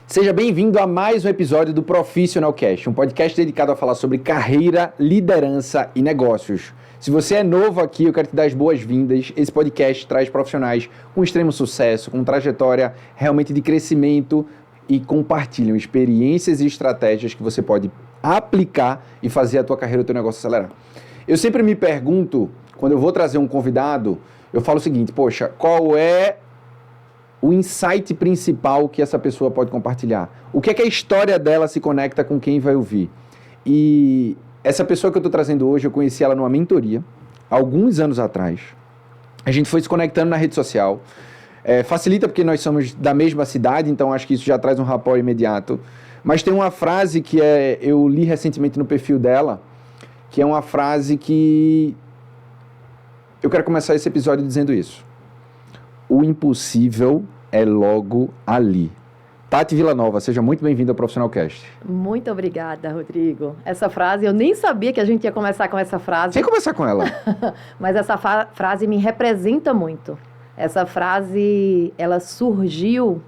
Seja bem-vindo a mais um episódio do Profissional Cast, um podcast dedicado a falar sobre carreira, liderança e negócios. Se você é novo aqui, eu quero te dar as boas-vindas. Esse podcast traz profissionais com extremo sucesso, com trajetória realmente de crescimento e compartilham experiências e estratégias que você pode aplicar e fazer a tua carreira, o teu negócio acelerar. Eu sempre me pergunto, quando eu vou trazer um convidado, eu falo o seguinte, poxa, qual é o insight principal que essa pessoa pode compartilhar? O que é que a história dela se conecta com quem vai ouvir? E essa pessoa que eu estou trazendo hoje, eu conheci ela numa mentoria, alguns anos atrás. A gente foi se conectando na rede social. Facilita porque nós somos da mesma cidade, então acho que isso já traz um rapport imediato. Mas tem uma frase que eu li recentemente no perfil dela, que é uma frase que eu quero começar esse episódio dizendo isso. O impossível é logo ali. Tati Villanova, seja muito bem-vinda ao Profissional Cast. Muito obrigada, Rodrigo. Essa frase, eu nem sabia que a gente ia começar com essa frase. Sem começar com ela. Mas essa frase me representa muito. Essa frase, ela surgiu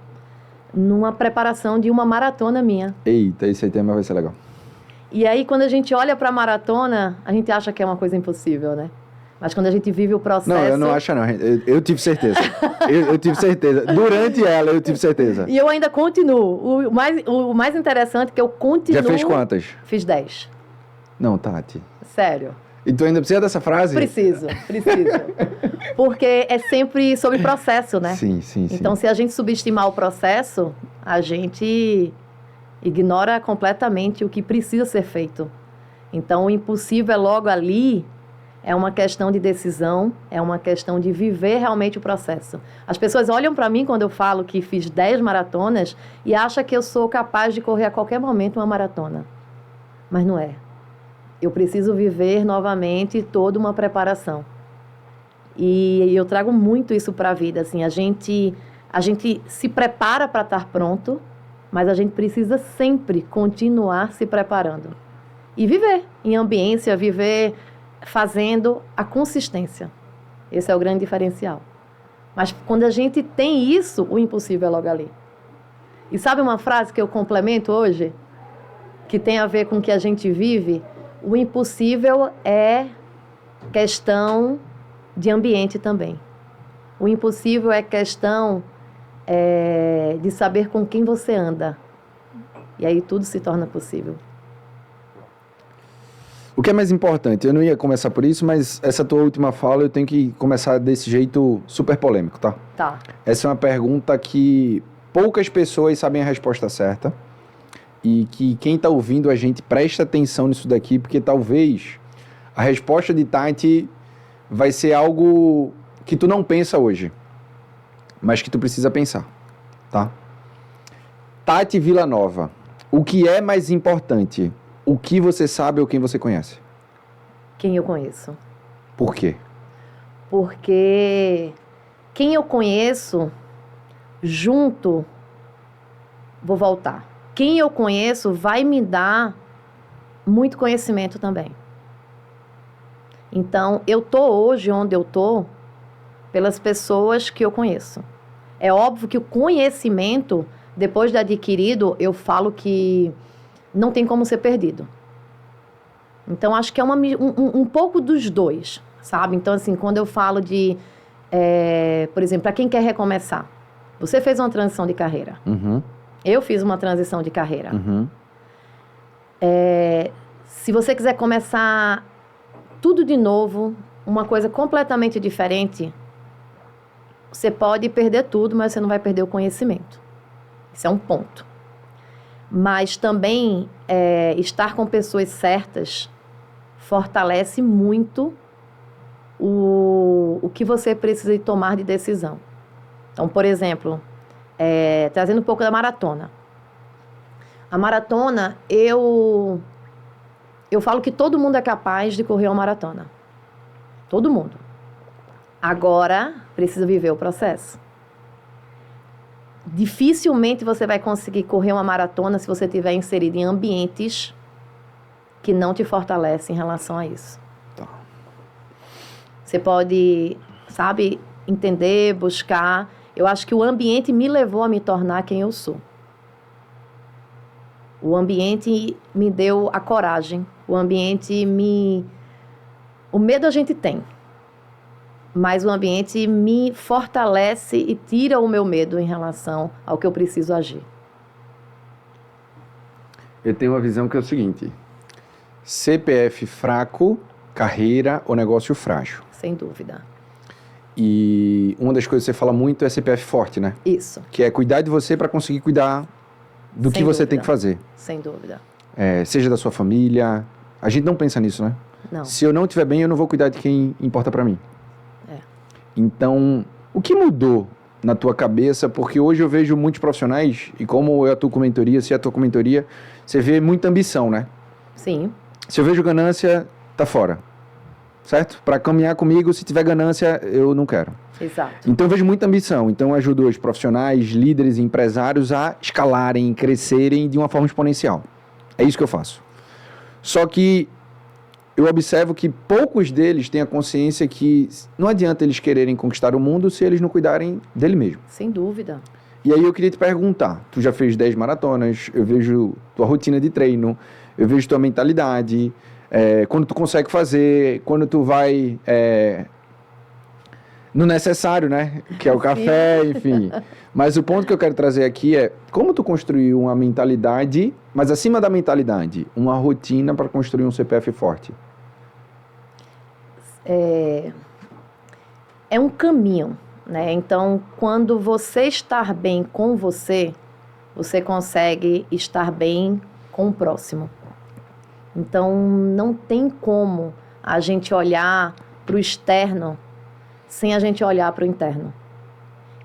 numa preparação de uma maratona minha. Eita, esse aí tema vai ser legal. E aí, quando a gente olha para a maratona, a gente acha que é uma coisa impossível, né? Mas quando a gente vive o processo... Não, eu não acho não. Eu tive certeza. eu tive certeza. Durante ela, eu tive certeza. E eu ainda continuo. O mais interessante é que eu continuo... Já fez quantas? Fiz 10. Não, Tati. Sério. E tu ainda precisa dessa frase? Preciso. Porque é sempre sobre processo, né? Sim. Então, se a gente subestimar o processo, a gente ignora completamente o que precisa ser feito. Então, o impossível é logo ali... É uma questão de decisão, é uma questão de viver realmente o processo. As pessoas olham para mim quando eu falo que fiz 10 maratonas e acham que eu sou capaz de correr a qualquer momento uma maratona. Mas não é. Eu preciso viver novamente toda uma preparação. E eu trago muito isso para a vida. Assim, a gente se prepara para estar pronto, mas a gente precisa sempre continuar se preparando. E viver em ambiência, viver... fazendo a consistência. Esse é o grande diferencial. Mas quando a gente tem isso, o impossível é logo ali. E sabe uma frase que eu complemento hoje? Que tem a ver com o que a gente vive? O impossível é questão de ambiente também. O impossível é questão de saber com quem você anda. E aí tudo se torna possível. O que é mais importante? Eu não ia começar por isso, mas essa tua última fala eu tenho que começar desse jeito super polêmico, tá? Tá. Essa é uma pergunta que poucas pessoas sabem a resposta certa e que quem está ouvindo a gente presta atenção nisso daqui, porque talvez a resposta de Tati vai ser algo que tu não pensa hoje, mas que tu precisa pensar, tá? Tati Villanova, o que é mais importante? O que você sabe ou quem você conhece? Quem eu conheço. Por quê? Porque quem eu conheço, junto, vou voltar. Quem eu conheço vai me dar muito conhecimento também. Então, eu tô hoje onde eu tô pelas pessoas que eu conheço. É óbvio que o conhecimento, depois de adquirido, eu falo que não tem como ser perdido. Então, acho que é um pouco dos dois, sabe? Então, assim, quando eu falo de, por exemplo, para quem quer recomeçar, você fez uma transição de carreira. Uhum. Eu fiz uma transição de carreira. Uhum. Se você quiser começar tudo de novo, uma coisa completamente diferente, você pode perder tudo, mas você não vai perder o conhecimento. Isso é um ponto. Mas também estar com pessoas certas fortalece muito o que você precisa tomar de decisão. Então, por exemplo, trazendo um pouco da maratona. A maratona, eu falo que todo mundo é capaz de correr uma maratona. Todo mundo. Agora, precisa viver o processo. Dificilmente você vai conseguir correr uma maratona se você estiver inserido em ambientes que não te fortalecem em relação a isso. Tá. Você pode, sabe, entender, buscar. Eu acho que o ambiente me levou a me tornar quem eu sou. O ambiente me deu a coragem. O ambiente me... O medo a gente tem. Mas o ambiente me fortalece e tira o meu medo em relação ao que eu preciso agir. Eu tenho uma visão que é o seguinte: CPF fraco, carreira ou negócio frágil. Sem dúvida. E uma das coisas que você fala muito é CPF forte, né? Isso. Que é cuidar de você para conseguir cuidar do Sem que você dúvida. tem que fazer. Sem dúvida. Seja da sua família. A gente não pensa nisso, né? Não. Se eu não estiver bem, eu não vou cuidar de quem importa para mim. É. Então, o que mudou na tua cabeça? Porque hoje eu vejo muitos profissionais, e como eu atuo com mentoria, se atuo com mentoria, você vê muita ambição, né? Sim. Se eu vejo ganância, tá fora. Certo? Para caminhar comigo, se tiver ganância, eu não quero. Exato. Então eu vejo muita ambição. Então eu ajudo os profissionais, líderes e empresários a escalarem, crescerem de uma forma exponencial. É isso que eu faço. Só que eu observo que poucos deles têm a consciência que não adianta eles quererem conquistar o mundo se eles não cuidarem dele mesmo. Sem dúvida. E aí eu queria te perguntar, tu já fez 10 maratonas, eu vejo tua rotina de treino, eu vejo tua mentalidade, quando tu consegue fazer, quando tu vai no necessário, né? Que é o café, enfim. Mas o ponto que eu quero trazer aqui é como tu construiu uma mentalidade, mas acima da mentalidade, uma rotina para construir um CPF forte. É um caminho, né? Então, quando você estar bem com você, você consegue estar bem com o próximo. Então, não tem como a gente olhar para o externo sem a gente olhar para o interno.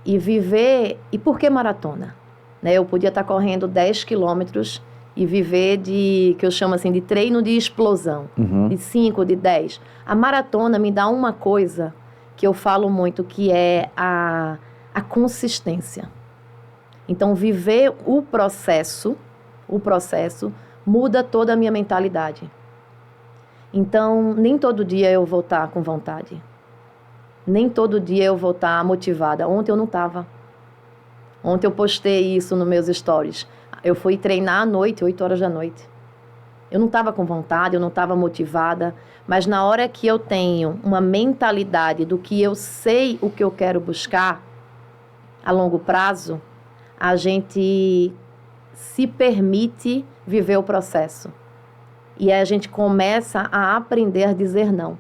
E viver... E por que maratona? Né? Eu podia estar correndo 10 quilômetros e viver que eu chamo assim de treino de explosão. Uhum. De 5, de 10. A maratona me dá uma coisa que eu falo muito, que é a consistência. Então, viver o processo muda toda a minha mentalidade. Então, nem todo dia eu vou estar com vontade. Nem todo dia eu vou estar motivada. Ontem eu não estava. Ontem eu postei isso nos meus stories. Eu fui treinar à noite, 8 horas da noite. Eu não estava com vontade, eu não estava motivada. Mas na hora que eu tenho uma mentalidade do que eu sei o que eu quero buscar a longo prazo, a gente se permite viver o processo. E aí a gente começa a aprender a dizer não.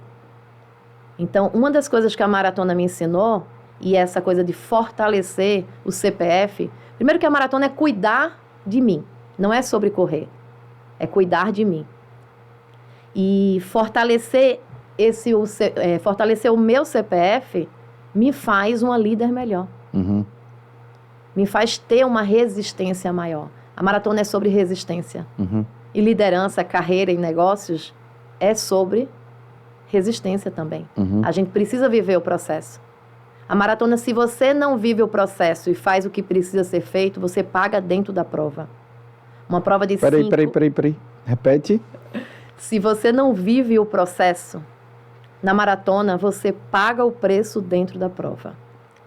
Então, uma das coisas que a maratona me ensinou, e essa coisa de fortalecer o CPF, primeiro que a maratona é cuidar de mim, não é sobre correr, é cuidar de mim. E fortalecer o meu CPF me faz uma líder melhor. Uhum. Me faz ter uma resistência maior. A maratona é sobre resistência. Uhum. E liderança, carreira e negócios é sobre resistência também. Uhum. A gente precisa viver o processo. A maratona, se você não vive o processo e faz o que precisa ser feito, você paga dentro da prova. Uma prova de 5... Peraí. Repete. Se você não vive o processo, na maratona, você paga o preço dentro da prova.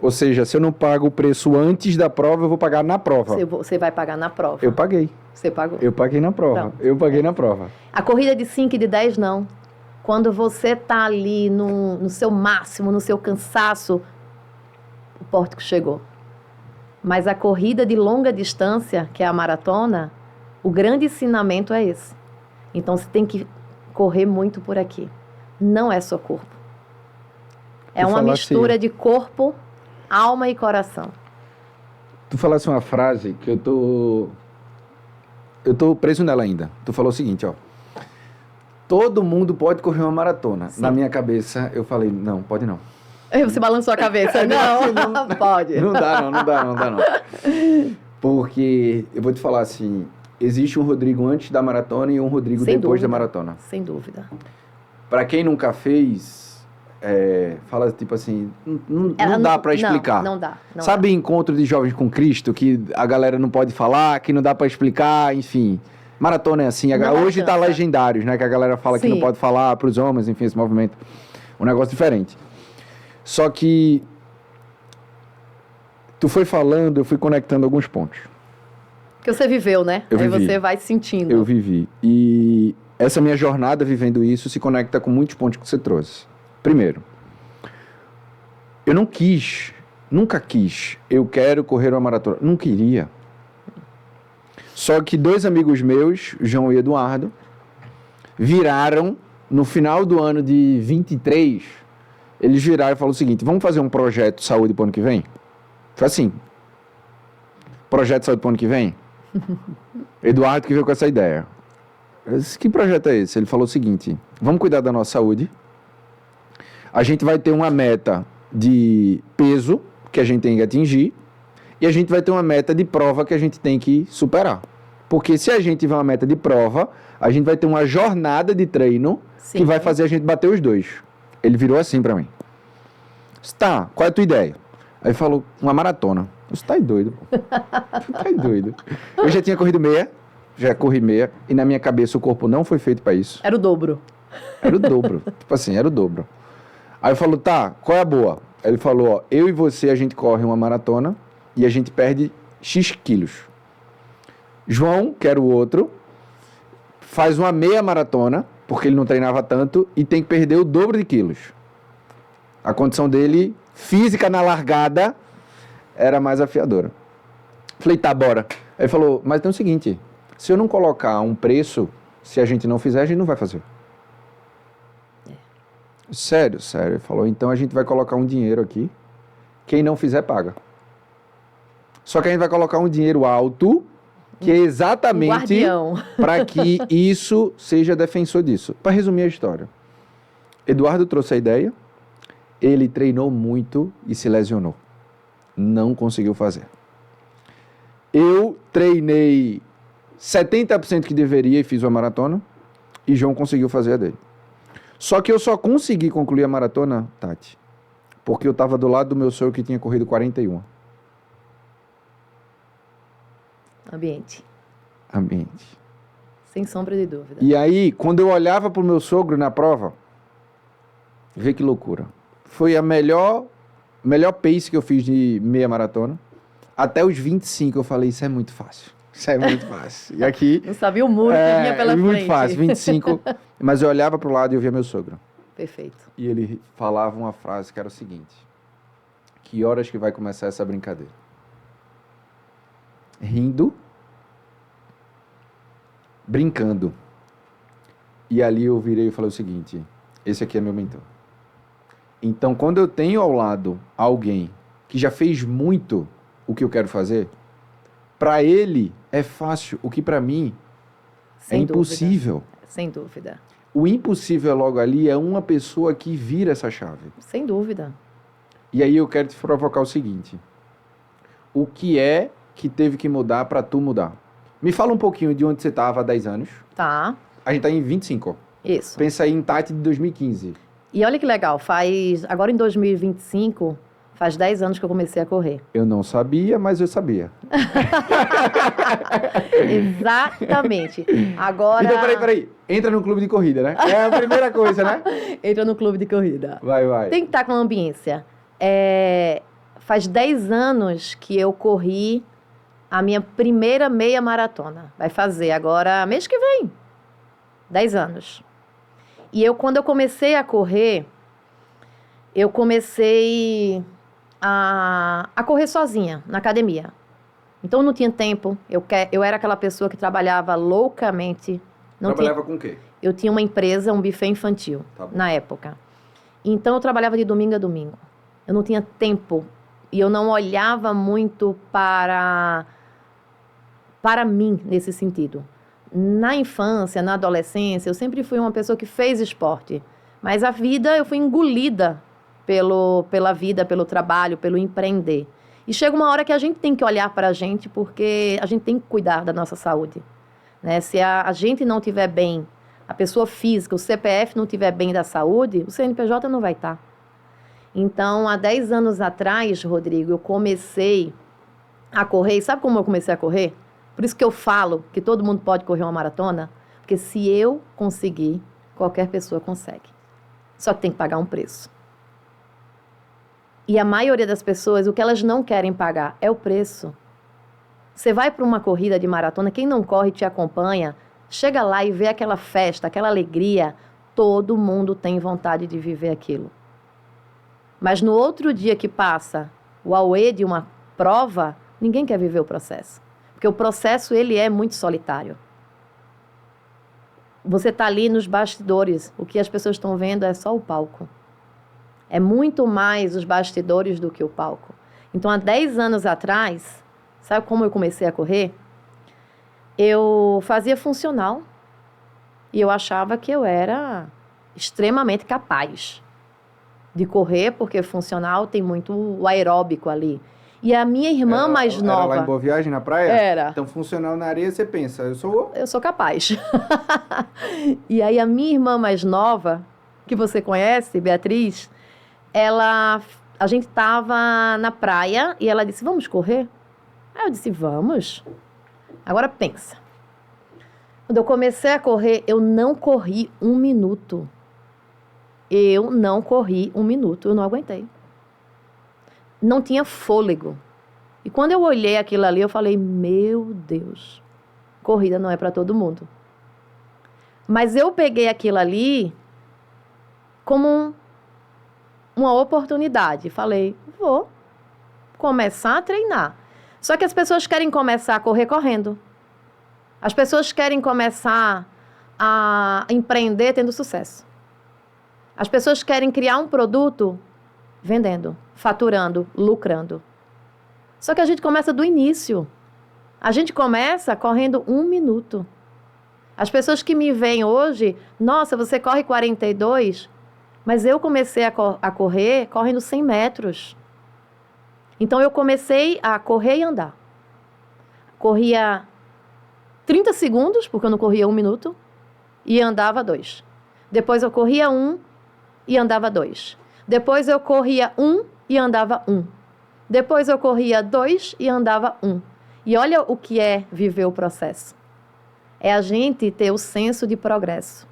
Ou seja, se eu não pago o preço antes da prova, eu vou pagar na prova. Você vai pagar na prova. Eu paguei. Você pagou? Eu paguei na prova. Então, eu paguei na prova. A corrida de 5 e de 10, não. Quando você está ali no seu máximo, no seu cansaço, o pórtico chegou. Mas a corrida de longa distância, que é a maratona, o grande ensinamento é esse. Então, você tem que correr muito por aqui. Não é só corpo. É uma mistura de corpo, alma e coração. Tu falasse uma frase que eu tô preso nela ainda. Tu falou o seguinte, ó. Todo mundo pode correr uma maratona. Sim. Na minha cabeça, eu falei, não, pode não. Você balançou a cabeça. Não, pode. Não dá não. Porque, eu vou te falar assim, existe um Rodrigo antes da maratona e um Rodrigo Sem depois dúvida. da maratona. Sem dúvida. Pra quem nunca fez, fala tipo assim, não dá pra explicar. Não dá. Sabe encontro de jovens com Cristo, que a galera não pode falar, que não dá pra explicar, enfim. Maratona é assim. Hoje tá legendários, né? Que a galera fala que não pode falar pros homens, enfim, esse movimento. Um negócio diferente. Só que Tu foi falando, eu fui conectando alguns pontos. Porque você viveu, né? Eu Aí vivi. você vai sentindo. Eu vivi. E essa minha jornada vivendo isso se conecta com muitos pontos que você trouxe. Primeiro, eu não quis, nunca quis, eu quero correr uma maratona. Não queria. Só que 2 amigos meus, João e Eduardo, viraram, no final do ano de 23, eles viraram e falaram o seguinte: vamos fazer um projeto de saúde para o ano que vem? Foi assim. Projeto de saúde para o ano que vem? Eduardo que veio com essa ideia. Eu disse, que projeto é esse? Ele falou o seguinte: vamos cuidar da nossa saúde. A gente vai ter uma meta de peso que a gente tem que atingir. E a gente vai ter uma meta de prova que a gente tem que superar. Porque se a gente tiver uma meta de prova, a gente vai ter uma jornada de treino Sim. que vai fazer a gente bater os 2. Ele virou assim pra mim. Disse, tá, qual é a tua ideia? Aí falou, uma maratona. Eu disse, tá doido, pô. Tu tá doido. Eu já tinha corrido meia, já corri meia, e na minha cabeça o corpo não foi feito pra isso. Era o dobro. Era o dobro. Tipo assim, era o dobro. Aí eu falou, tá, qual é a boa? Aí ele falou, ó, eu e você, a gente corre uma maratona e a gente perde X quilos. João, que era o outro, faz uma meia maratona, porque ele não treinava tanto, e tem que perder o dobro de quilos. A condição dele, física na largada, era mais afiadora. Falei, tá, bora. Aí ele falou, mas tem o seguinte, se eu não colocar um preço, se a gente não fizer, a gente não vai fazer. Sério. Ele falou, então a gente vai colocar um dinheiro aqui, quem não fizer paga. Só que a gente vai colocar um dinheiro alto, que é exatamente para que isso seja defensor disso. Para resumir a história, Eduardo trouxe a ideia, ele treinou muito e se lesionou. Não conseguiu fazer. Eu treinei 70% que deveria e fiz uma maratona, e João conseguiu fazer a dele. Só que eu só consegui concluir a maratona, Tati, porque eu estava do lado do meu sogro que tinha corrido 41. Ambiente. Sem sombra de dúvida. E aí, quando eu olhava pro meu sogro na prova, vê que loucura. Foi a melhor pace que eu fiz de meia maratona. Até os 25 eu falei, isso é muito fácil. Isso é muito fácil. E aqui... Não sabia o muro que vinha pela frente. Muito fácil, 25. Mas eu olhava pro lado e eu via meu sogro. Perfeito. E ele falava uma frase que era o seguinte: que horas que vai começar essa brincadeira? Rindo, brincando. E ali eu virei e falei o seguinte: esse aqui é meu mentor. Então, quando eu tenho ao lado alguém que já fez muito o que eu quero fazer, para ele é fácil, o que para mim é impossível. Sem dúvida. O impossível logo ali é uma pessoa que vira essa chave. Sem dúvida. E aí eu quero te provocar o seguinte: o que é que teve que mudar para tu mudar? Me fala um pouquinho de onde você estava há 10 anos. Tá. A gente tá em 25. Isso. Pensa aí em Tati de 2015. E olha que legal, agora em 2025, faz 10 anos que eu comecei a correr. Eu não sabia, mas eu sabia. Exatamente. Agora... Então, peraí. Entra no clube de corrida, né? É a primeira coisa, né? Entra no clube de corrida. Vai. Tem que estar com a ambiência. Faz 10 anos que eu corri a minha primeira meia maratona. Vai fazer agora, mês que vem. 10 anos. E quando eu comecei a correr, eu comecei a correr sozinha, na academia. Então, eu não tinha tempo. Eu era aquela pessoa que trabalhava loucamente. Trabalhava com o quê? Eu tinha uma empresa, um buffet infantil, na época. Então, eu trabalhava de domingo a domingo. Eu não tinha tempo. E eu não olhava muito para mim, nesse sentido. Na infância, na adolescência, eu sempre fui uma pessoa que fez esporte. Mas a vida, eu fui engolida pela vida, pelo trabalho, pelo empreender. E chega uma hora que a gente tem que olhar para a gente, porque a gente tem que cuidar da nossa saúde. Né? Se a gente não estiver bem, a pessoa física, o CPF não estiver bem da saúde, o CNPJ não vai estar. Então, há 10 anos atrás, Rodrigo, eu comecei a correr. E sabe como eu comecei a correr? Por isso que eu falo que todo mundo pode correr uma maratona, porque se eu conseguir, qualquer pessoa consegue. Só que tem que pagar um preço. E a maioria das pessoas, o que elas não querem pagar é o preço. Você vai para uma corrida de maratona, quem não corre te acompanha, chega lá e vê aquela festa, aquela alegria, todo mundo tem vontade de viver aquilo. Mas no outro dia que passa o auê de uma prova, ninguém quer viver o processo. Porque o processo, ele é muito solitário. Você está ali nos bastidores, o que as pessoas estão vendo é só o palco. É muito mais os bastidores do que o palco. Então, há 10 anos atrás, sabe como eu comecei a correr? Eu fazia funcional e eu achava que eu era extremamente capaz de correr, porque funcional tem muito o aeróbico ali. E a minha irmã mais nova... Era lá em Boa Viagem, na praia? Era. Então, funcional na areia, você pensa, eu sou capaz. E aí a minha irmã mais nova, que você conhece, Beatriz, a gente estava na praia e ela disse, vamos correr? Aí eu disse, vamos. Agora pensa. Quando eu comecei a correr, eu não corri 1 minuto. Eu não corri 1 minuto, eu não aguentei. Não tinha fôlego. E quando eu olhei aquilo ali, eu falei, meu Deus, corrida não é para todo mundo. Mas eu peguei aquilo ali como uma oportunidade. Falei, vou começar a treinar. Só que as pessoas querem começar a correr correndo. As pessoas querem começar a empreender tendo sucesso. As pessoas querem criar um produto vendendo, faturando, lucrando. Só que a gente começa do início. A gente começa correndo 1 minuto. As pessoas que me veem hoje, nossa, você corre 42, mas eu comecei a correr correndo 100 metros. Então eu comecei a correr e andar. Corria 30 segundos, porque eu não corria 1 minuto, e andava 2. Depois eu corria 1 e andava 2. Depois eu corria 1 e andava 1. Depois eu corria 2 e andava 1. E olha o que é viver o processo. É a gente ter o senso de progresso.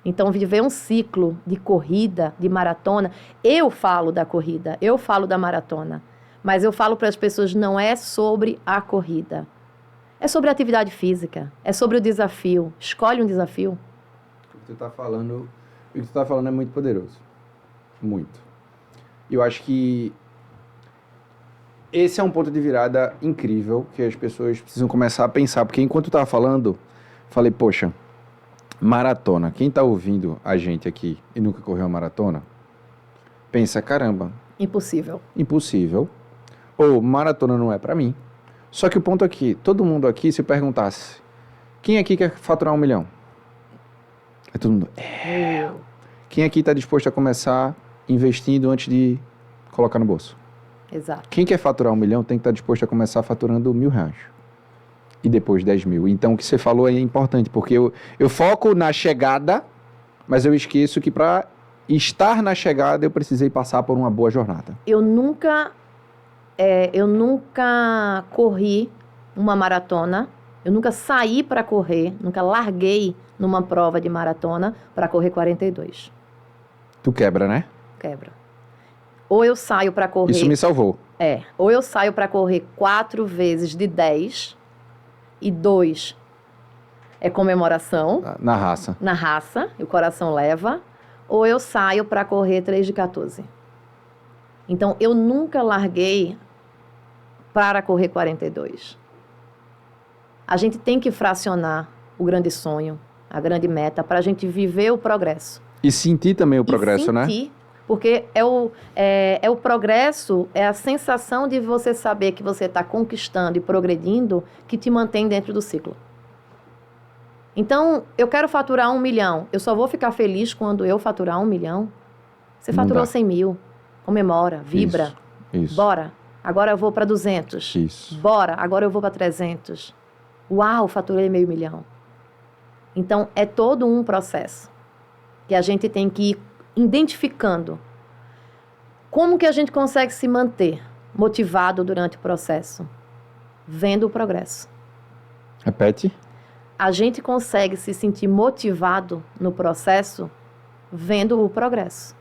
Então, viver um ciclo de corrida, de maratona. Eu falo da corrida, eu falo da maratona. Mas eu falo para as pessoas, não é sobre a corrida. É sobre a atividade física, é sobre o desafio. Escolhe um desafio. O que tu está falando é muito poderoso. Muito. Eu acho que esse é um ponto de virada incrível que as pessoas precisam começar a pensar, porque enquanto eu estava falando, falei, poxa, maratona, quem está ouvindo a gente aqui e nunca correu uma maratona, pensa, caramba. Impossível. Ou maratona não é para mim. Só que o ponto aqui, todo mundo aqui se perguntasse, quem aqui quer faturar 1 milhão? É todo mundo, Quem aqui está disposto a começar investindo antes de colocar no bolso? Exato. Quem quer faturar 1 milhão tem que estar disposto a começar faturando R$1.000. E depois 10 mil. Então o que você falou é importante, porque eu foco na chegada, mas eu esqueço que para estar na chegada eu precisei passar por uma boa jornada. Eu nunca corri uma maratona, eu nunca saí para correr, nunca larguei numa prova de maratona para correr 42. Tu quebra, né? Quebra. Ou eu saio para correr... Isso me salvou. Ou eu saio para correr 4 vezes de 10 e 2 é comemoração. Na raça. Na raça, e o coração leva. Ou eu saio para correr 3 de 14. Então, eu nunca larguei para correr 42. A gente tem que fracionar o grande sonho, a grande meta, para a gente viver o progresso. E sentir também o progresso, né? Porque é o progresso, é a sensação de você saber que você está conquistando e progredindo que te mantém dentro do ciclo. Então, eu quero faturar 1 milhão. Eu só vou ficar feliz quando eu faturar 1 milhão. Você faturou 100 mil. Comemora, vibra. Isso. Bora. Agora eu vou para 200. Isso. Bora. Agora eu vou para 300. Uau, faturei meio milhão. Então, é todo um processo que a gente tem que ir identificando. Como que a gente consegue se manter motivado durante o processo? Vendo o progresso. Repete. A gente consegue se sentir motivado no processo vendo o progresso.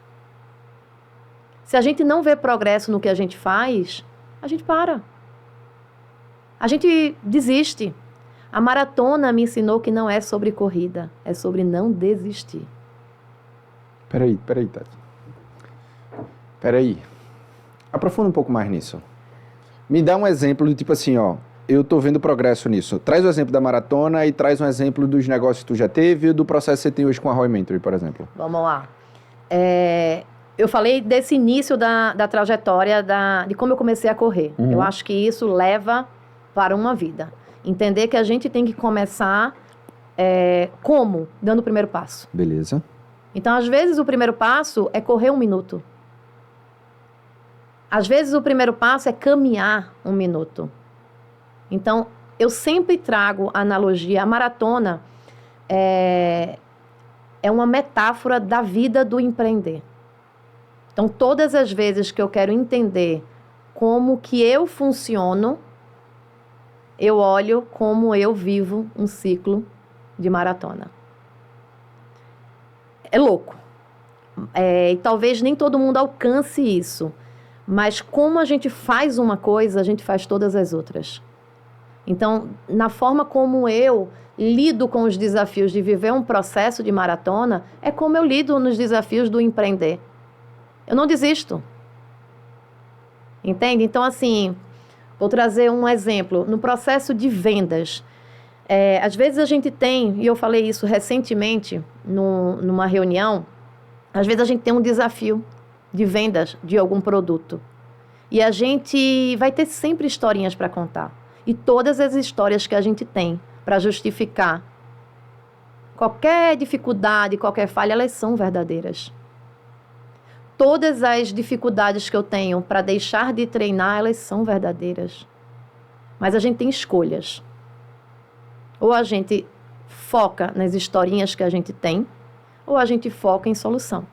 Se a gente não vê progresso no que a gente faz, a gente para. A gente desiste. A maratona me ensinou que não é sobre corrida, é sobre não desistir. Peraí, Tati. Peraí. Aprofunda um pouco mais nisso. Me dá um exemplo do tipo assim, ó. Eu tô vendo progresso nisso. Traz o exemplo da maratona e traz um exemplo dos negócios que tu já teve e do processo que você tem hoje com a Roy Mentoring, por exemplo. Vamos lá. Eu falei desse início da trajetória, de como eu comecei a correr. Uhum. Eu acho que isso leva para uma vida. Entender que a gente tem que começar como? Dando o primeiro passo. Beleza. Então, às vezes, o primeiro passo é correr 1 minuto. Às vezes, o primeiro passo é caminhar 1 minuto. Então, eu sempre trago a analogia. A maratona é uma metáfora da vida do empreender. Então, todas as vezes que eu quero entender como que eu funciono, eu olho como eu vivo um ciclo de maratona. É louco. E talvez nem todo mundo alcance isso. Mas como a gente faz uma coisa, a gente faz todas as outras. Então, na forma como eu lido com os desafios de viver um processo de maratona, é como eu lido nos desafios do empreender. Eu não desisto. Entende? Então, assim, vou trazer um exemplo. No processo de vendas, às vezes a gente tem, e eu falei isso recentemente numa reunião, às vezes a gente tem um desafio de vendas de algum produto. E a gente vai ter sempre historinhas para contar. E todas as histórias que a gente tem para justificar qualquer dificuldade, qualquer falha, elas são verdadeiras. Todas as dificuldades que eu tenho para deixar de treinar, elas são verdadeiras. Mas a gente tem escolhas. Ou a gente foca nas historinhas que a gente tem, ou a gente foca em solução.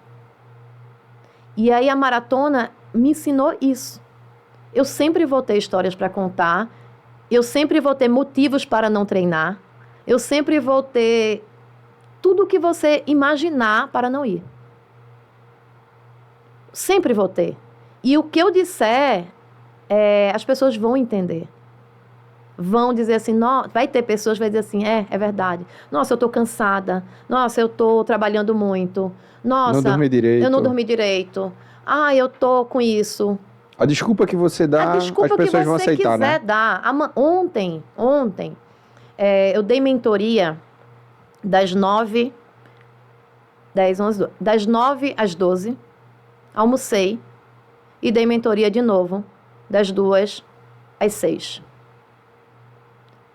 E aí a maratona me ensinou isso. Eu sempre vou ter histórias para contar, eu sempre vou ter motivos para não treinar, eu sempre vou ter tudo o que você imaginar para não ir. Sempre vou ter. E o que eu disser, as pessoas vão entender. Vão dizer assim, vai ter pessoas que vão dizer assim, é verdade. Nossa, eu estou cansada. Nossa, eu estou trabalhando muito. Nossa, não dormi direito. Eu não dormi direito. Eu estou com isso. A desculpa que você dá, as pessoas vão aceitar, né? A desculpa que você quiser dar. Ontem, eu dei mentoria das 9, 10, 11, 12. Das 9 às 12, almocei e dei mentoria de novo, das 2 às 6.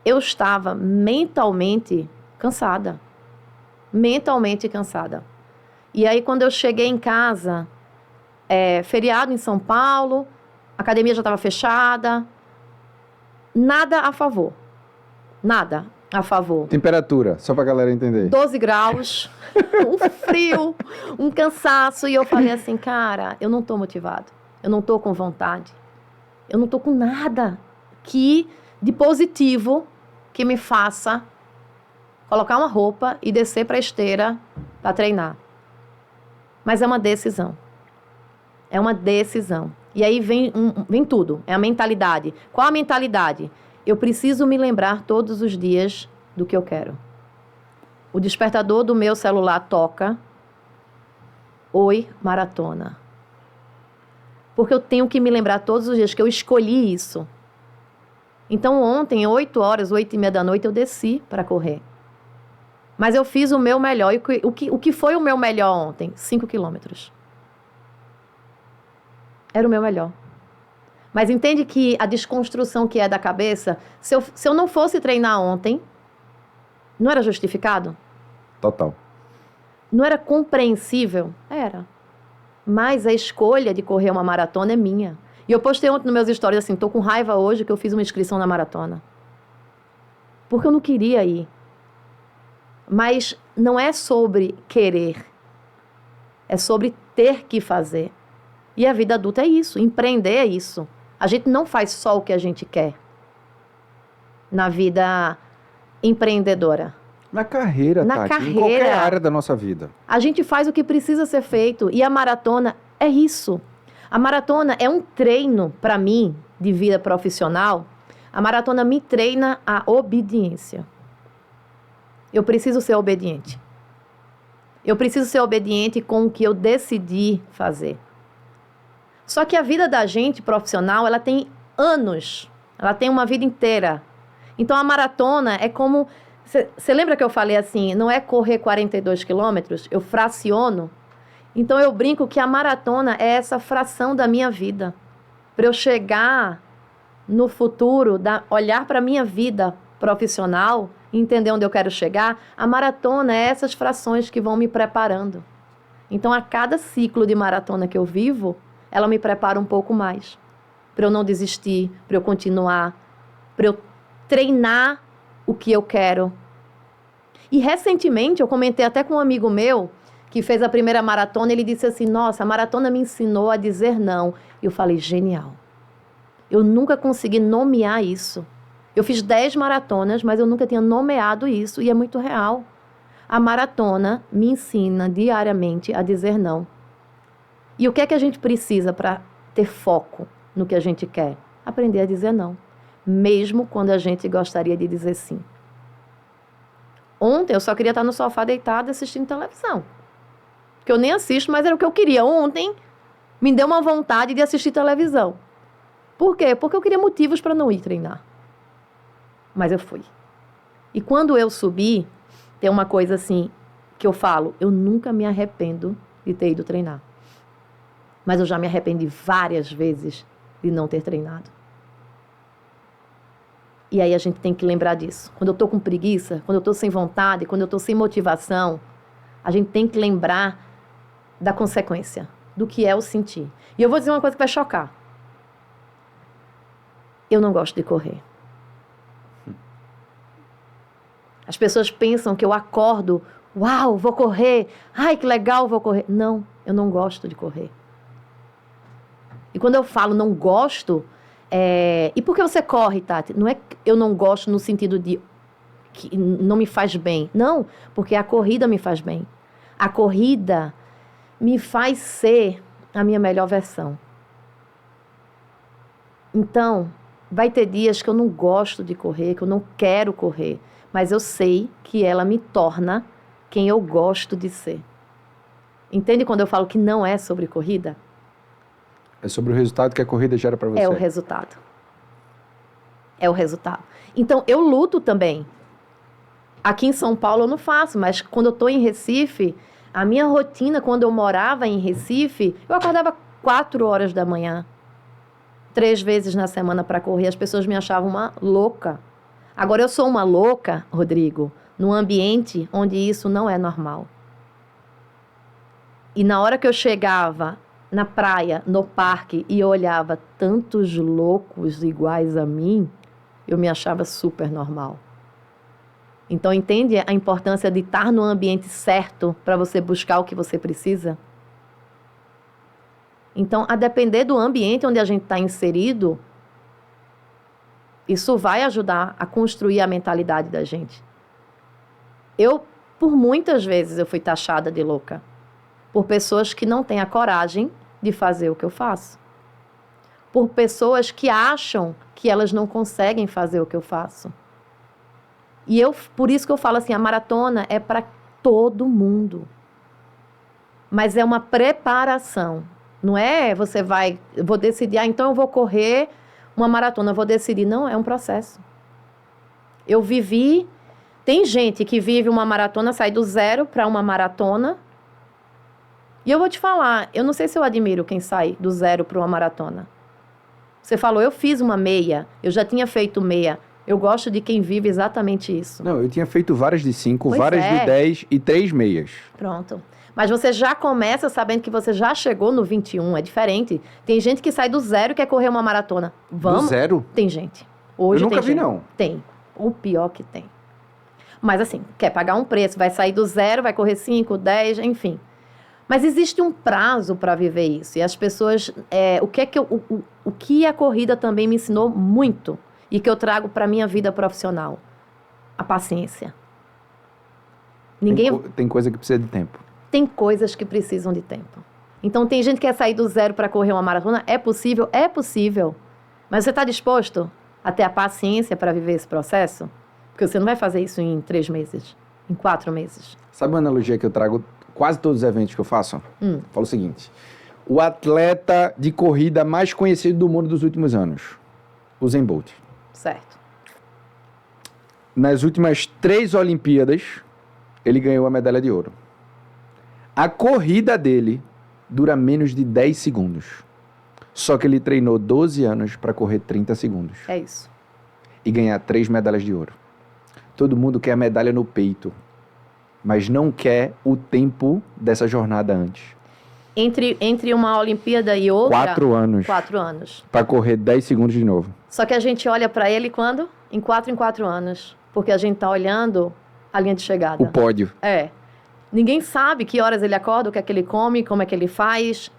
Eu estava mentalmente cansada. E aí, quando eu cheguei em casa, feriado em São Paulo, a academia já estava fechada, nada a favor. Nada a favor. Temperatura, só pra galera entender. 12 graus, um frio, um cansaço. E eu falei assim, cara, eu não tô motivado. Eu não tô com vontade. Eu não tô com nada de positivo que me faça colocar uma roupa e descer para a esteira para treinar. Mas é uma decisão. É uma decisão. E aí vem tudo. É a mentalidade. Qual a mentalidade? Eu preciso me lembrar todos os dias do que eu quero. O despertador do meu celular toca. Oi, maratona. Porque eu tenho que me lembrar todos os dias que eu escolhi isso. Então, ontem, 8 horas, 8h30 da noite, eu desci para correr. Mas eu fiz o meu melhor. E o que foi o meu melhor ontem? 5 quilômetros. Era o meu melhor. Mas entende que a desconstrução que é da cabeça, se eu não fosse treinar ontem, não era justificado? Total. Não era compreensível? Era. Mas a escolha de correr uma maratona é minha. E eu postei ontem nos meus stories assim, tô com raiva hoje que eu fiz uma inscrição na maratona. Porque eu não queria ir. Mas não é sobre querer. É sobre ter que fazer. E a vida adulta é isso, empreender é isso. A gente não faz só o que a gente quer na vida empreendedora. Na carreira, Tati, em qualquer área da nossa vida. A gente faz o que precisa ser feito e a maratona é isso. A maratona é um treino, para mim, de vida profissional. A maratona me treina a obediência. Eu preciso ser obediente. Eu preciso ser obediente com o que eu decidi fazer. Só que a vida da gente profissional, ela tem anos. Ela tem uma vida inteira. Então, a maratona é como... Você lembra que eu falei assim, não é correr 42 quilômetros? Eu fraciono. Então, eu brinco que a maratona é essa fração da minha vida. Para eu chegar no futuro, olhar para a minha vida profissional, entender onde eu quero chegar, a maratona é essas frações que vão me preparando. Então, a cada ciclo de maratona que eu vivo, ela me prepara um pouco mais. Para eu não desistir, para eu continuar, para eu treinar o que eu quero. E recentemente, eu comentei até com um amigo meu, que fez a primeira maratona, ele disse assim, nossa, a maratona me ensinou a dizer não. E eu falei, genial. Eu nunca consegui nomear isso. Eu fiz 10 maratonas, mas eu nunca tinha nomeado isso, e é muito real. A maratona me ensina diariamente a dizer não. E o que é que a gente precisa para ter foco no que a gente quer? Aprender a dizer não, mesmo quando a gente gostaria de dizer sim. Ontem eu só queria estar no sofá deitada assistindo televisão. Que eu nem assisto, mas era o que eu queria. Ontem me deu uma vontade de assistir televisão. Por quê? Porque eu queria motivos para não ir treinar. Mas eu fui. E quando eu subi, tem uma coisa assim que eu falo, eu nunca me arrependo de ter ido treinar. Mas eu já me arrependi várias vezes de não ter treinado. E aí a gente tem que lembrar disso. Quando eu estou com preguiça, quando eu estou sem vontade, quando eu estou sem motivação, a gente tem que lembrar da consequência, do que é o sentir. E eu vou dizer uma coisa que vai chocar. Eu não gosto de correr. As pessoas pensam que eu acordo, uau, vou correr, ai, que legal, vou correr. Não, eu não gosto de correr. E quando eu falo não gosto, e por que você corre, Tati? Não é que eu não gosto no sentido de que não me faz bem. Não, porque a corrida me faz bem. A corrida me faz ser a minha melhor versão. Então, vai ter dias que eu não gosto de correr, que eu não quero correr, mas eu sei que ela me torna quem eu gosto de ser. Entende quando eu falo que não é sobre corrida? É sobre o resultado que a corrida gera para você. É o resultado. É o resultado. Então, eu luto também. Aqui em São Paulo eu não faço, mas quando eu estou em Recife, a minha rotina, quando eu morava em Recife, eu acordava 4 horas da manhã, 3 vezes na semana para correr. As pessoas me achavam uma louca. Agora, eu sou uma louca, Rodrigo, num ambiente onde isso não é normal. E na hora que eu chegava na praia, no parque, e eu olhava tantos loucos iguais a mim, eu me achava super normal. Então, entende a importância de estar no ambiente certo para você buscar o que você precisa? Então, a depender do ambiente onde a gente está inserido, isso vai ajudar a construir a mentalidade da gente. Por muitas vezes, eu fui taxada de louca por pessoas que não têm a coragem de fazer o que eu faço. Por pessoas que acham que elas não conseguem fazer o que eu faço. E por isso que eu falo assim, a maratona é para todo mundo. Mas é uma preparação. Não é vou decidir, então eu vou correr uma maratona, eu vou decidir. Não, é um processo. Tem gente que vive uma maratona, sai do 0 para uma maratona. E eu vou te falar, eu não sei se eu admiro quem sai do 0 para uma maratona. Você falou, eu fiz uma meia, eu já tinha feito meia. Eu gosto de quem vive exatamente isso. Não, eu tinha feito várias de 5, Pois várias é. de 10 e 3 meias. Pronto. Mas você já começa sabendo que você já chegou no 21, é diferente. Tem gente que sai do 0 e quer correr uma maratona. Vamos? Do 0? Tem gente. Hoje Eu nunca tem vi, gente. não. Tem. O pior que tem. Mas assim, quer pagar um preço, vai sair do 0, vai correr 5, 10, enfim. Mas existe um prazo para viver isso. E as pessoas... o que a corrida também me ensinou muito e que eu trago para a minha vida profissional? A paciência. Tem coisa que precisa de tempo. Tem coisas que precisam de tempo. Então, tem gente que quer sair do zero para correr uma maratona. É possível? É possível. Mas você está disposto a ter a paciência para viver esse processo? Porque você não vai fazer isso em 3 meses, em 4 meses. Sabe uma analogia que eu trago quase todos os eventos que eu faço? Falo o seguinte: o atleta de corrida mais conhecido do mundo dos últimos anos, Usain Bolt. Certo. Nas últimas 3 Olimpíadas, ele ganhou a medalha de ouro. A corrida dele dura menos de 10 segundos. Só que ele treinou 12 anos para correr 30 segundos. É isso. E ganhar 3 medalhas de ouro. Todo mundo quer a medalha no peito, mas não quer o tempo dessa jornada antes. Entre uma Olimpíada e outra... 4 anos. 4 anos. Para correr 10 segundos de novo. Só que a gente olha para ele quando? Em 4 anos. Porque a gente tá olhando a linha de chegada. O pódio. É. Ninguém sabe que horas ele acorda, o que é que ele come, como é que ele faz,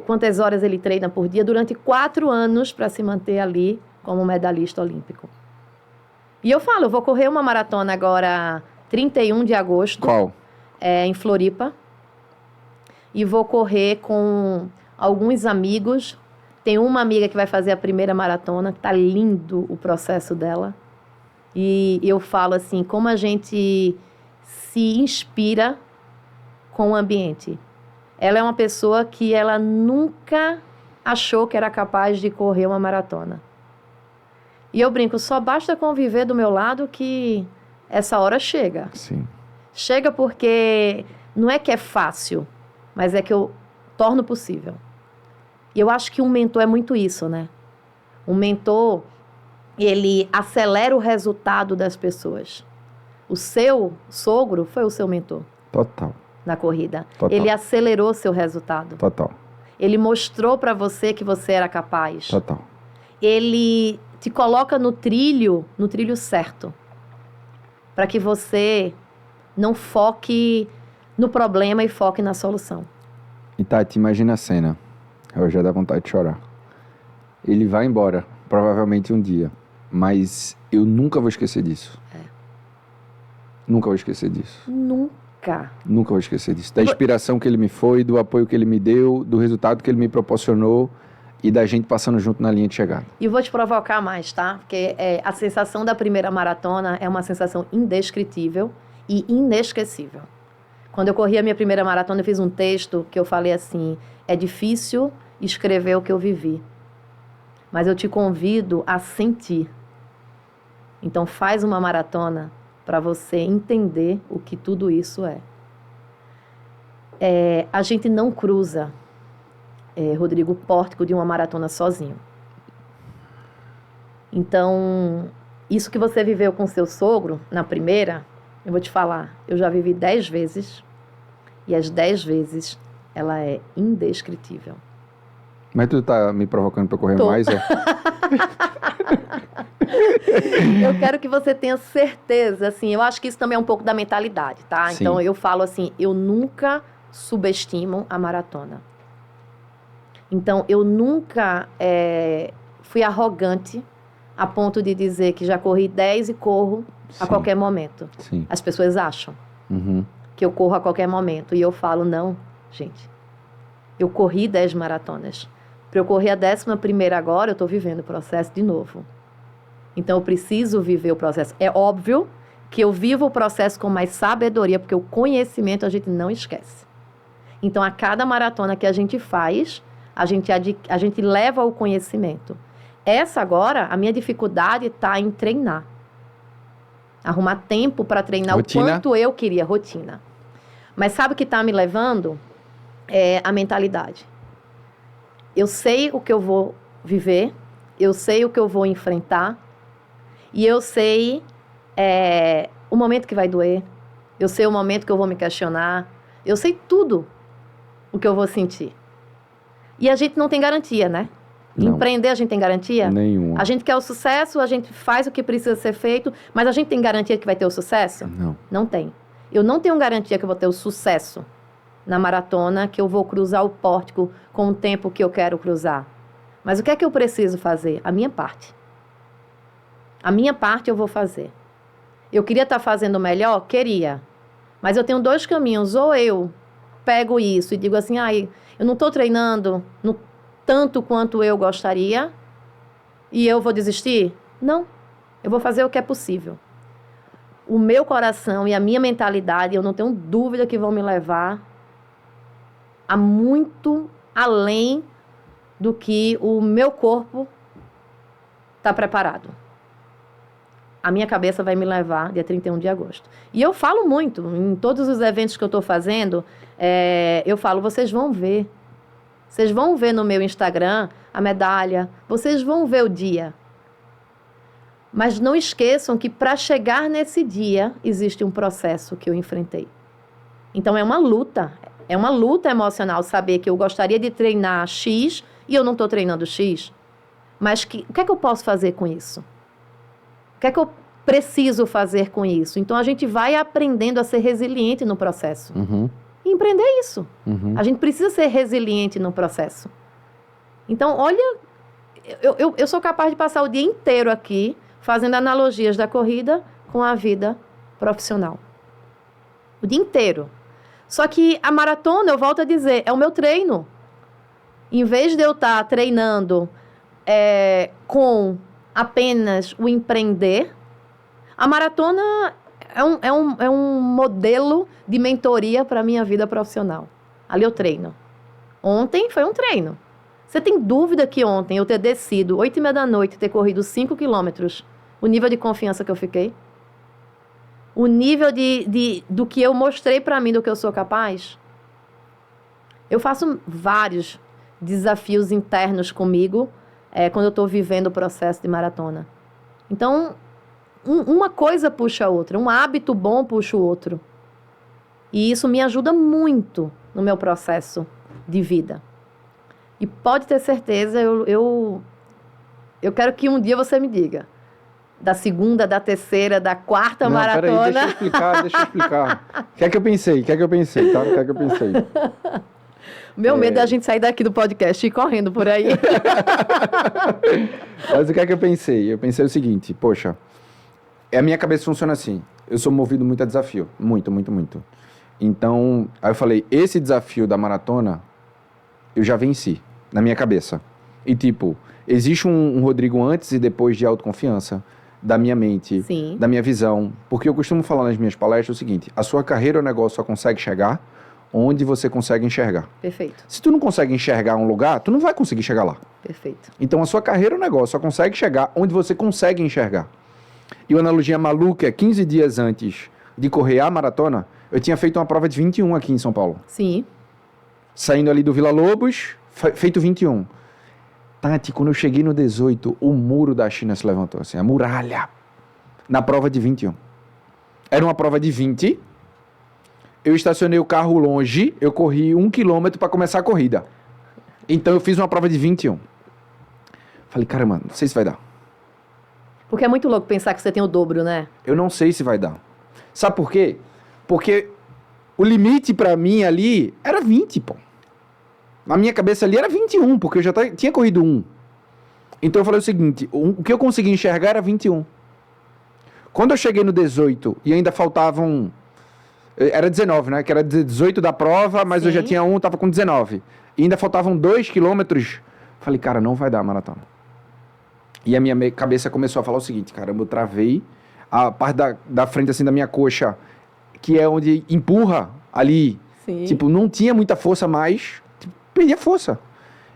quantas horas ele treina por dia, durante 4 anos para se manter ali como medalhista olímpico. E eu falo, eu vou correr uma maratona agora, 31 de agosto. Qual? Em Floripa. E vou correr com alguns amigos. Tem uma amiga que vai fazer a primeira maratona, que tá lindo o processo dela. E eu falo assim, como a gente se inspira com o ambiente. Ela é uma pessoa que ela nunca achou que era capaz de correr uma maratona. E eu brinco, só basta conviver do meu lado que essa hora chega. Sim. Chega porque não é que é fácil, mas é que eu torno possível. E eu acho que um mentor é muito isso, né? Um mentor, ele acelera o resultado das pessoas. O seu sogro foi o seu mentor. Total. Na corrida. Total. Ele acelerou seu resultado. Total. Ele mostrou para você que você era capaz. Total. Ele te coloca no trilho certo. Para que você não foque no problema e foque na solução. E Tati, imagina a cena. Eu já dá vontade de chorar. Ele vai embora, provavelmente um dia. Mas eu nunca vou esquecer disso. Nunca vou esquecer disso. Nunca. Nunca vou esquecer disso. Da inspiração que ele me foi, do apoio que ele me deu, do resultado que ele me proporcionou e da gente passando junto na linha de chegada. E eu vou te provocar mais, tá? Porque a sensação da primeira maratona é uma sensação indescritível e inesquecível. Quando eu corri a minha primeira maratona, eu fiz um texto que eu falei assim, é difícil escrever o que eu vivi, mas eu te convido a sentir. Então faz uma maratona para você entender o que tudo isso é. A gente não cruza, Rodrigo, o pórtico de uma maratona sozinho. Então, isso que você viveu com seu sogro na primeira, eu vou te falar, eu já vivi 10 vezes e as 10 vezes ela é indescritível. Mas tu tá me provocando para correr mais, é? Eu quero que você tenha certeza, assim, eu acho que isso também é um pouco da mentalidade, tá? Sim. Então, eu falo assim, eu nunca subestimo a maratona. Então, eu nunca fui arrogante a ponto de dizer que já corri 10 e corro a Sim. qualquer momento. Sim. As pessoas acham Uhum. que eu corro a qualquer momento. E eu falo, não, gente. Eu corri 10 maratonas. Para eu correr a 11ª agora, eu estou vivendo o processo de novo. Então, eu preciso viver o processo. É óbvio que eu vivo o processo com mais sabedoria, porque o conhecimento a gente não esquece. Então, a cada maratona que a gente faz, a gente leva o conhecimento. Essa agora, a minha dificuldade está em treinar. Arrumar tempo para treinar Rotina. o quanto eu queria, rotina. Mas sabe o que está me levando? É a mentalidade. Eu sei o que eu vou viver, eu sei o que eu vou enfrentar, e eu sei o momento que vai doer, eu sei o momento que eu vou me questionar, eu sei tudo o que eu vou sentir. E a gente não tem garantia, né? Não. Empreender a gente tem garantia? Nenhuma. A gente quer o sucesso, a gente faz o que precisa ser feito, mas a gente tem garantia que vai ter o sucesso? Não. Não tem. Eu não tenho garantia que eu vou ter o sucesso na maratona, que eu vou cruzar o pórtico com o tempo que eu quero cruzar. Mas o que é que eu preciso fazer? A minha parte. A minha parte eu vou fazer. Eu queria estar fazendo melhor? Queria. Mas eu tenho 2 caminhos. Ou eu pego isso e digo assim, ai, eu não estou treinando no tanto quanto eu gostaria e eu vou desistir? Não, eu vou fazer o que é possível. O meu coração e a minha mentalidade, eu não tenho dúvida que vão me levar a muito além do que o meu corpo está preparado. A minha cabeça vai me levar dia 31 de agosto. E eu falo muito, em todos os eventos que eu estou fazendo, eu falo, vocês vão ver. Vocês vão ver no meu Instagram a medalha, vocês vão ver o dia. Mas não esqueçam que para chegar nesse dia, existe um processo que eu enfrentei. Então é uma luta emocional saber que eu gostaria de treinar X e eu não estou treinando X. Mas o que é que eu posso fazer com isso? O que é que eu preciso fazer com isso? Então, a gente vai aprendendo a ser resiliente no processo. E empreender é isso. A gente precisa ser resiliente no processo. Então, olha, eu sou capaz de passar o dia inteiro aqui fazendo analogias da corrida com a vida profissional. O dia inteiro. Só que a maratona, eu volto a dizer, é o meu treino. Em vez de eu estar treinando com apenas o empreender, a maratona é um modelo de mentoria para a minha vida profissional. Ali eu treino. Ontem foi um treino. Você tem dúvida que ontem eu ter descido 8h30 da noite, ter corrido 5 quilômetros, o nível de confiança que eu fiquei? O nível do que eu mostrei para mim, do que eu sou capaz? Eu faço vários desafios internos comigo quando eu estou vivendo o processo de maratona. Então, uma coisa puxa a outra, um hábito bom puxa o outro. E isso me ajuda muito no meu processo de vida. E pode ter certeza, eu quero que um dia você me diga. Da segunda, da terceira, da quarta maratona. Peraí, deixa eu explicar. O que é que eu pensei? Tá? Meu medo é a gente sair daqui do podcast e ir correndo por aí. Mas o que é que eu pensei? Eu pensei o seguinte, poxa, a minha cabeça funciona assim. Eu sou movido muito a desafio. Muito, muito, muito. Então, aí eu falei, esse desafio da maratona, eu já venci, na minha cabeça. E tipo, existe um Rodrigo antes e depois de autoconfiança, da minha mente, Sim. da minha visão. Porque eu costumo falar nas minhas palestras o seguinte, a sua carreira ou negócio só consegue chegar onde você consegue enxergar. Perfeito. Se tu não consegue enxergar um lugar, tu não vai conseguir chegar lá. Perfeito. Então, a sua carreira ou negócio só consegue chegar onde você consegue enxergar. E uma analogia maluca é 15 dias antes de correr a maratona, eu tinha feito uma prova de 21 aqui em São Paulo. Sim. Saindo ali do Vila Lobos, feito 21. Tati, quando eu cheguei no 18, o muro da China se levantou, assim, a muralha, na prova de 21. Era uma prova de 20, eu estacionei o carro longe, eu corri 1 quilômetro para começar a corrida. Então eu fiz uma prova de 21. Falei, caramba, não sei se vai dar. Porque é muito louco pensar que você tem o dobro, né? Eu não sei se vai dar. Sabe por quê? Porque o limite pra mim ali era 20, pô. Na minha cabeça ali era 21, porque eu já tinha corrido 1. Então eu falei o seguinte, o que eu consegui enxergar era 21. Quando eu cheguei no 18 e ainda faltavam... Era 19, né? Que era 18 da prova, mas Sim. eu já tinha 1, tava com 19. E ainda faltavam 2 quilômetros. Falei, cara, não vai dar a maratona. E a minha cabeça começou a falar o seguinte, caramba, eu travei a parte da frente, assim, da minha coxa, que é onde empurra ali. Sim. Tipo, não tinha muita força mais, tipo, perdi a força.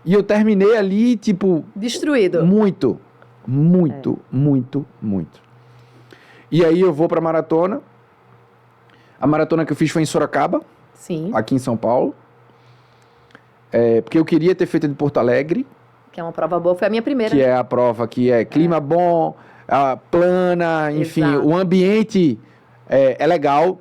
E eu terminei ali, tipo... Destruído. Muito. E aí eu vou pra maratona. A maratona que eu fiz foi em Sorocaba, Sim. aqui em São Paulo. Porque eu queria ter feito de Porto Alegre, Que é uma prova boa. Foi a minha primeira. que é a prova que é clima bom, plana, enfim, Exato. o ambiente é legal.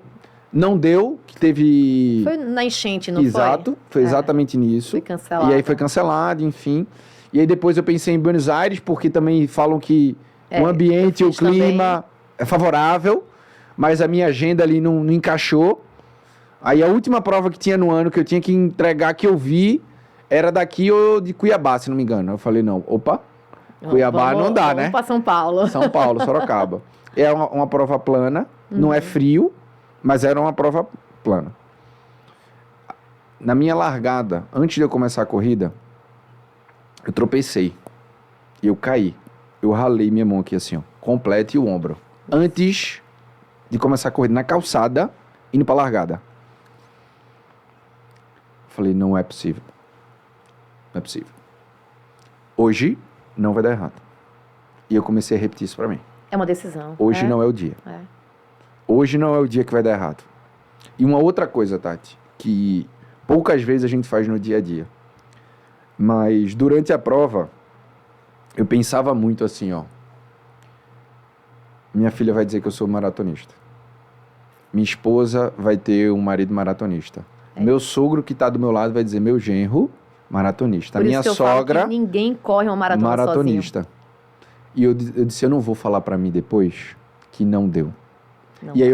Não deu, que teve... Foi na enchente, não Exato, foi exatamente nisso. Foi cancelado. E aí foi cancelado, enfim. E aí depois eu pensei em Buenos Aires, porque também falam que o ambiente, o clima é favorável, mas a minha agenda ali não encaixou. Aí a última prova que tinha no ano que eu tinha que entregar, que eu vi, era daqui ou de Cuiabá, se não me engano. Eu falei, não, opa, Cuiabá não dá, né? Vamos para São Paulo. São Paulo, Sorocaba. É uma prova plana, não é frio, mas era uma prova plana. na minha largada, antes de eu começar a corrida, eu tropecei. E eu caí. Eu ralei minha mão aqui assim, ó, completa, e o ombro. Antes de começar a corrida, na calçada, indo pra largada. Falei, não é possível. Não é possível. Hoje não vai dar errado. E eu comecei a repetir isso pra mim. É uma decisão. Hoje não é o dia. É. Hoje não é o dia que vai dar errado. E uma outra coisa, Tati, que poucas vezes a gente faz no dia a dia. Mas durante a prova, eu pensava muito assim, ó. Minha filha vai dizer que eu sou maratonista. Minha esposa vai ter um marido maratonista. Meu sogro que tá do meu lado vai dizer, meu genro, maratonista. Por A minha isso que eu falo sogra, que ninguém corre uma maratona maratonista. E eu disse, eu não vou falar pra mim depois que não deu. Não. E aí,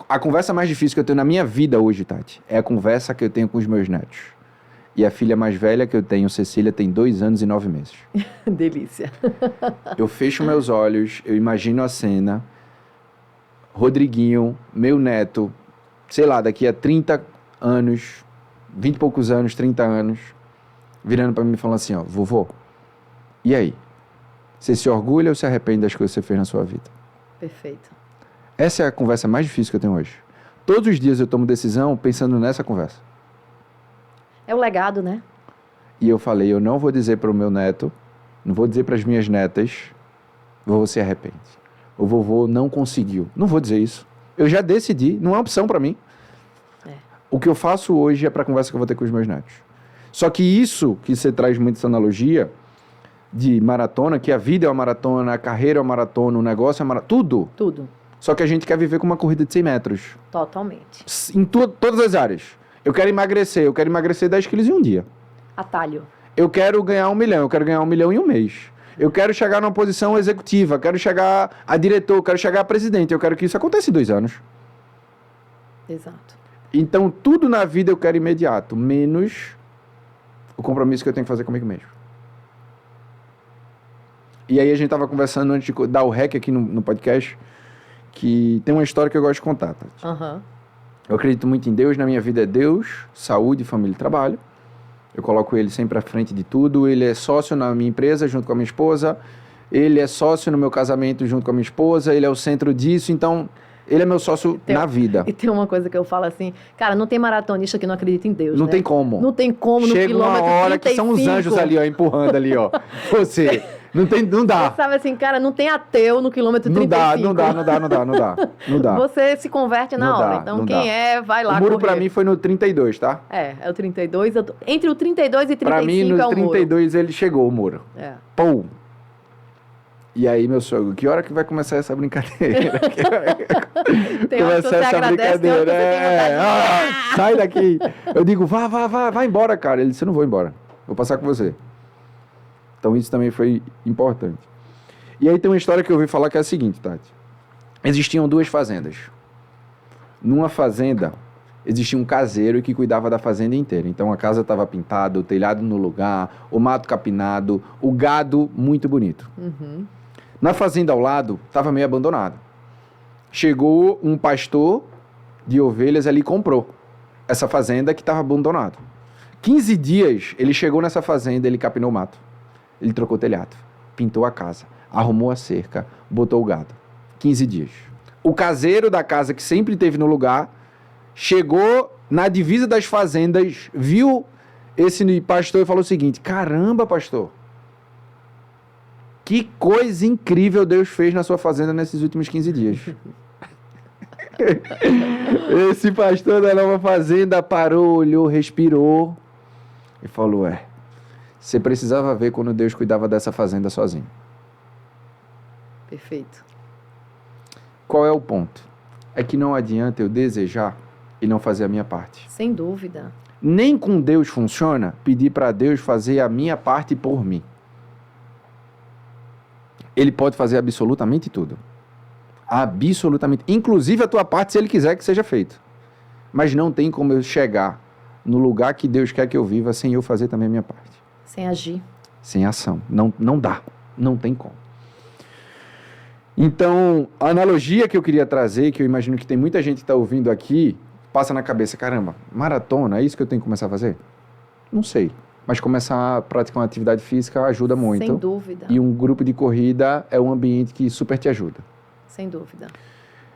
a conversa mais difícil que eu tenho na minha vida hoje, Tati, é a conversa que eu tenho com os meus netos. E a filha mais velha que eu tenho, Cecília, tem 2 anos e 9 meses. Delícia. Eu fecho meus olhos, eu imagino a cena, Rodriguinho, meu neto, sei lá, daqui a 30 anos, 20 e poucos anos, 30 anos, virando pra mim e falando assim, ó, vovô, e aí? Você se orgulha ou se arrepende das coisas que você fez na sua vida? Perfeito. Essa é a conversa mais difícil que eu tenho hoje. Todos os dias eu tomo decisão pensando nessa conversa. É o legado, né? E eu falei, eu não vou dizer para o meu neto, não vou dizer para as minhas netas, vovô se arrepende. O vovô não conseguiu. Não vou dizer isso. Eu já decidi, não é opção para mim. É. O que eu faço hoje é para a conversa que eu vou ter com os meus netos. Só que isso, que você traz muito essa analogia de maratona, que a vida é uma maratona, a carreira é uma maratona, o negócio é uma maratona, tudo. Tudo. Só que a gente quer viver com uma corrida de 100 metros. Totalmente. Em todas as áreas. Eu quero emagrecer 10 quilos em um dia. Atalho. Eu quero ganhar 1 milhão, eu quero ganhar 1 milhão em um mês. Eu quero chegar numa posição executiva, quero chegar a diretor, quero chegar a presidente. Eu quero que isso aconteça em 2 anos. Exato. Então, tudo na vida eu quero imediato, menos o compromisso que eu tenho que fazer comigo mesmo. E aí a gente tava conversando antes de dar o rec aqui no podcast, que tem uma história que eu gosto de contar, Tati. Aham. Eu acredito muito em Deus, na minha vida é Deus, saúde, família e trabalho. Eu coloco ele sempre à frente de tudo. Ele é sócio na minha empresa junto com a minha esposa. Ele é sócio no meu casamento junto com a minha esposa. Ele é o centro disso, então ele é meu sócio na vida. E tem uma coisa que eu falo assim, cara, não tem maratonista que não acredita em Deus, Não né? tem como. Não tem como no Chega quilômetro uma hora 35. que são os anjos ali, ó, empurrando ali, ó. Você. Não dá. Você sabe assim, cara, não tem ateu no quilômetro 35. Não dá. Você se converte na Não hora. dá, Então, não quem dá. é, vai lá O muro correr. pra mim foi no 32, tá? É o 32. Entre o 32 e 35 Pra mim, é no o muro. 32 ele chegou, o muro. É. Pum! E aí, meu sogro, que hora que vai começar essa brincadeira? Tem hora que você agradece, tem hora que você tem vontade de... Sai daqui. Eu digo, vai embora, cara. Ele disse, eu não vou embora. Vou passar com você. Então, isso também foi importante. E aí tem uma história que eu ouvi falar que é a seguinte, Tati. Existiam 2 fazendas. Numa fazenda, existia um caseiro que cuidava da fazenda inteira. Então, a casa estava pintada, o telhado no lugar, o mato capinado, o gado muito bonito. Uhum. Na fazenda ao lado, estava meio abandonado. Chegou um pastor de ovelhas ali e comprou essa fazenda que estava abandonada. 15 dias, ele chegou nessa fazenda, ele capinou o mato. Ele trocou o telhado, pintou a casa, arrumou a cerca, botou o gado. 15 dias. O caseiro da casa que sempre esteve no lugar, chegou na divisa das fazendas, viu esse pastor e falou o seguinte, caramba, pastor, que coisa incrível Deus fez na sua fazenda nesses últimos 15 dias. Esse pastor da nova fazenda parou, olhou, respirou e falou, você precisava ver quando Deus cuidava dessa fazenda sozinho. Perfeito. Qual é o ponto? É que não adianta eu desejar e não fazer a minha parte. Sem dúvida. Nem com Deus funciona pedir para Deus fazer a minha parte por mim. Ele pode fazer absolutamente tudo. Absolutamente. Inclusive a tua parte, se Ele quiser que seja feito. Mas não tem como eu chegar no lugar que Deus quer que eu viva sem eu fazer também a minha parte. Sem agir. Sem ação. Não dá. Não tem como. Então, a analogia que eu queria trazer, que eu imagino que tem muita gente que está ouvindo aqui, passa na cabeça, caramba, maratona, é isso que eu tenho que começar a fazer? Não sei. Mas começar a praticar uma atividade física ajuda muito. Sem dúvida. E um grupo de corrida é um ambiente que super te ajuda. Sem dúvida.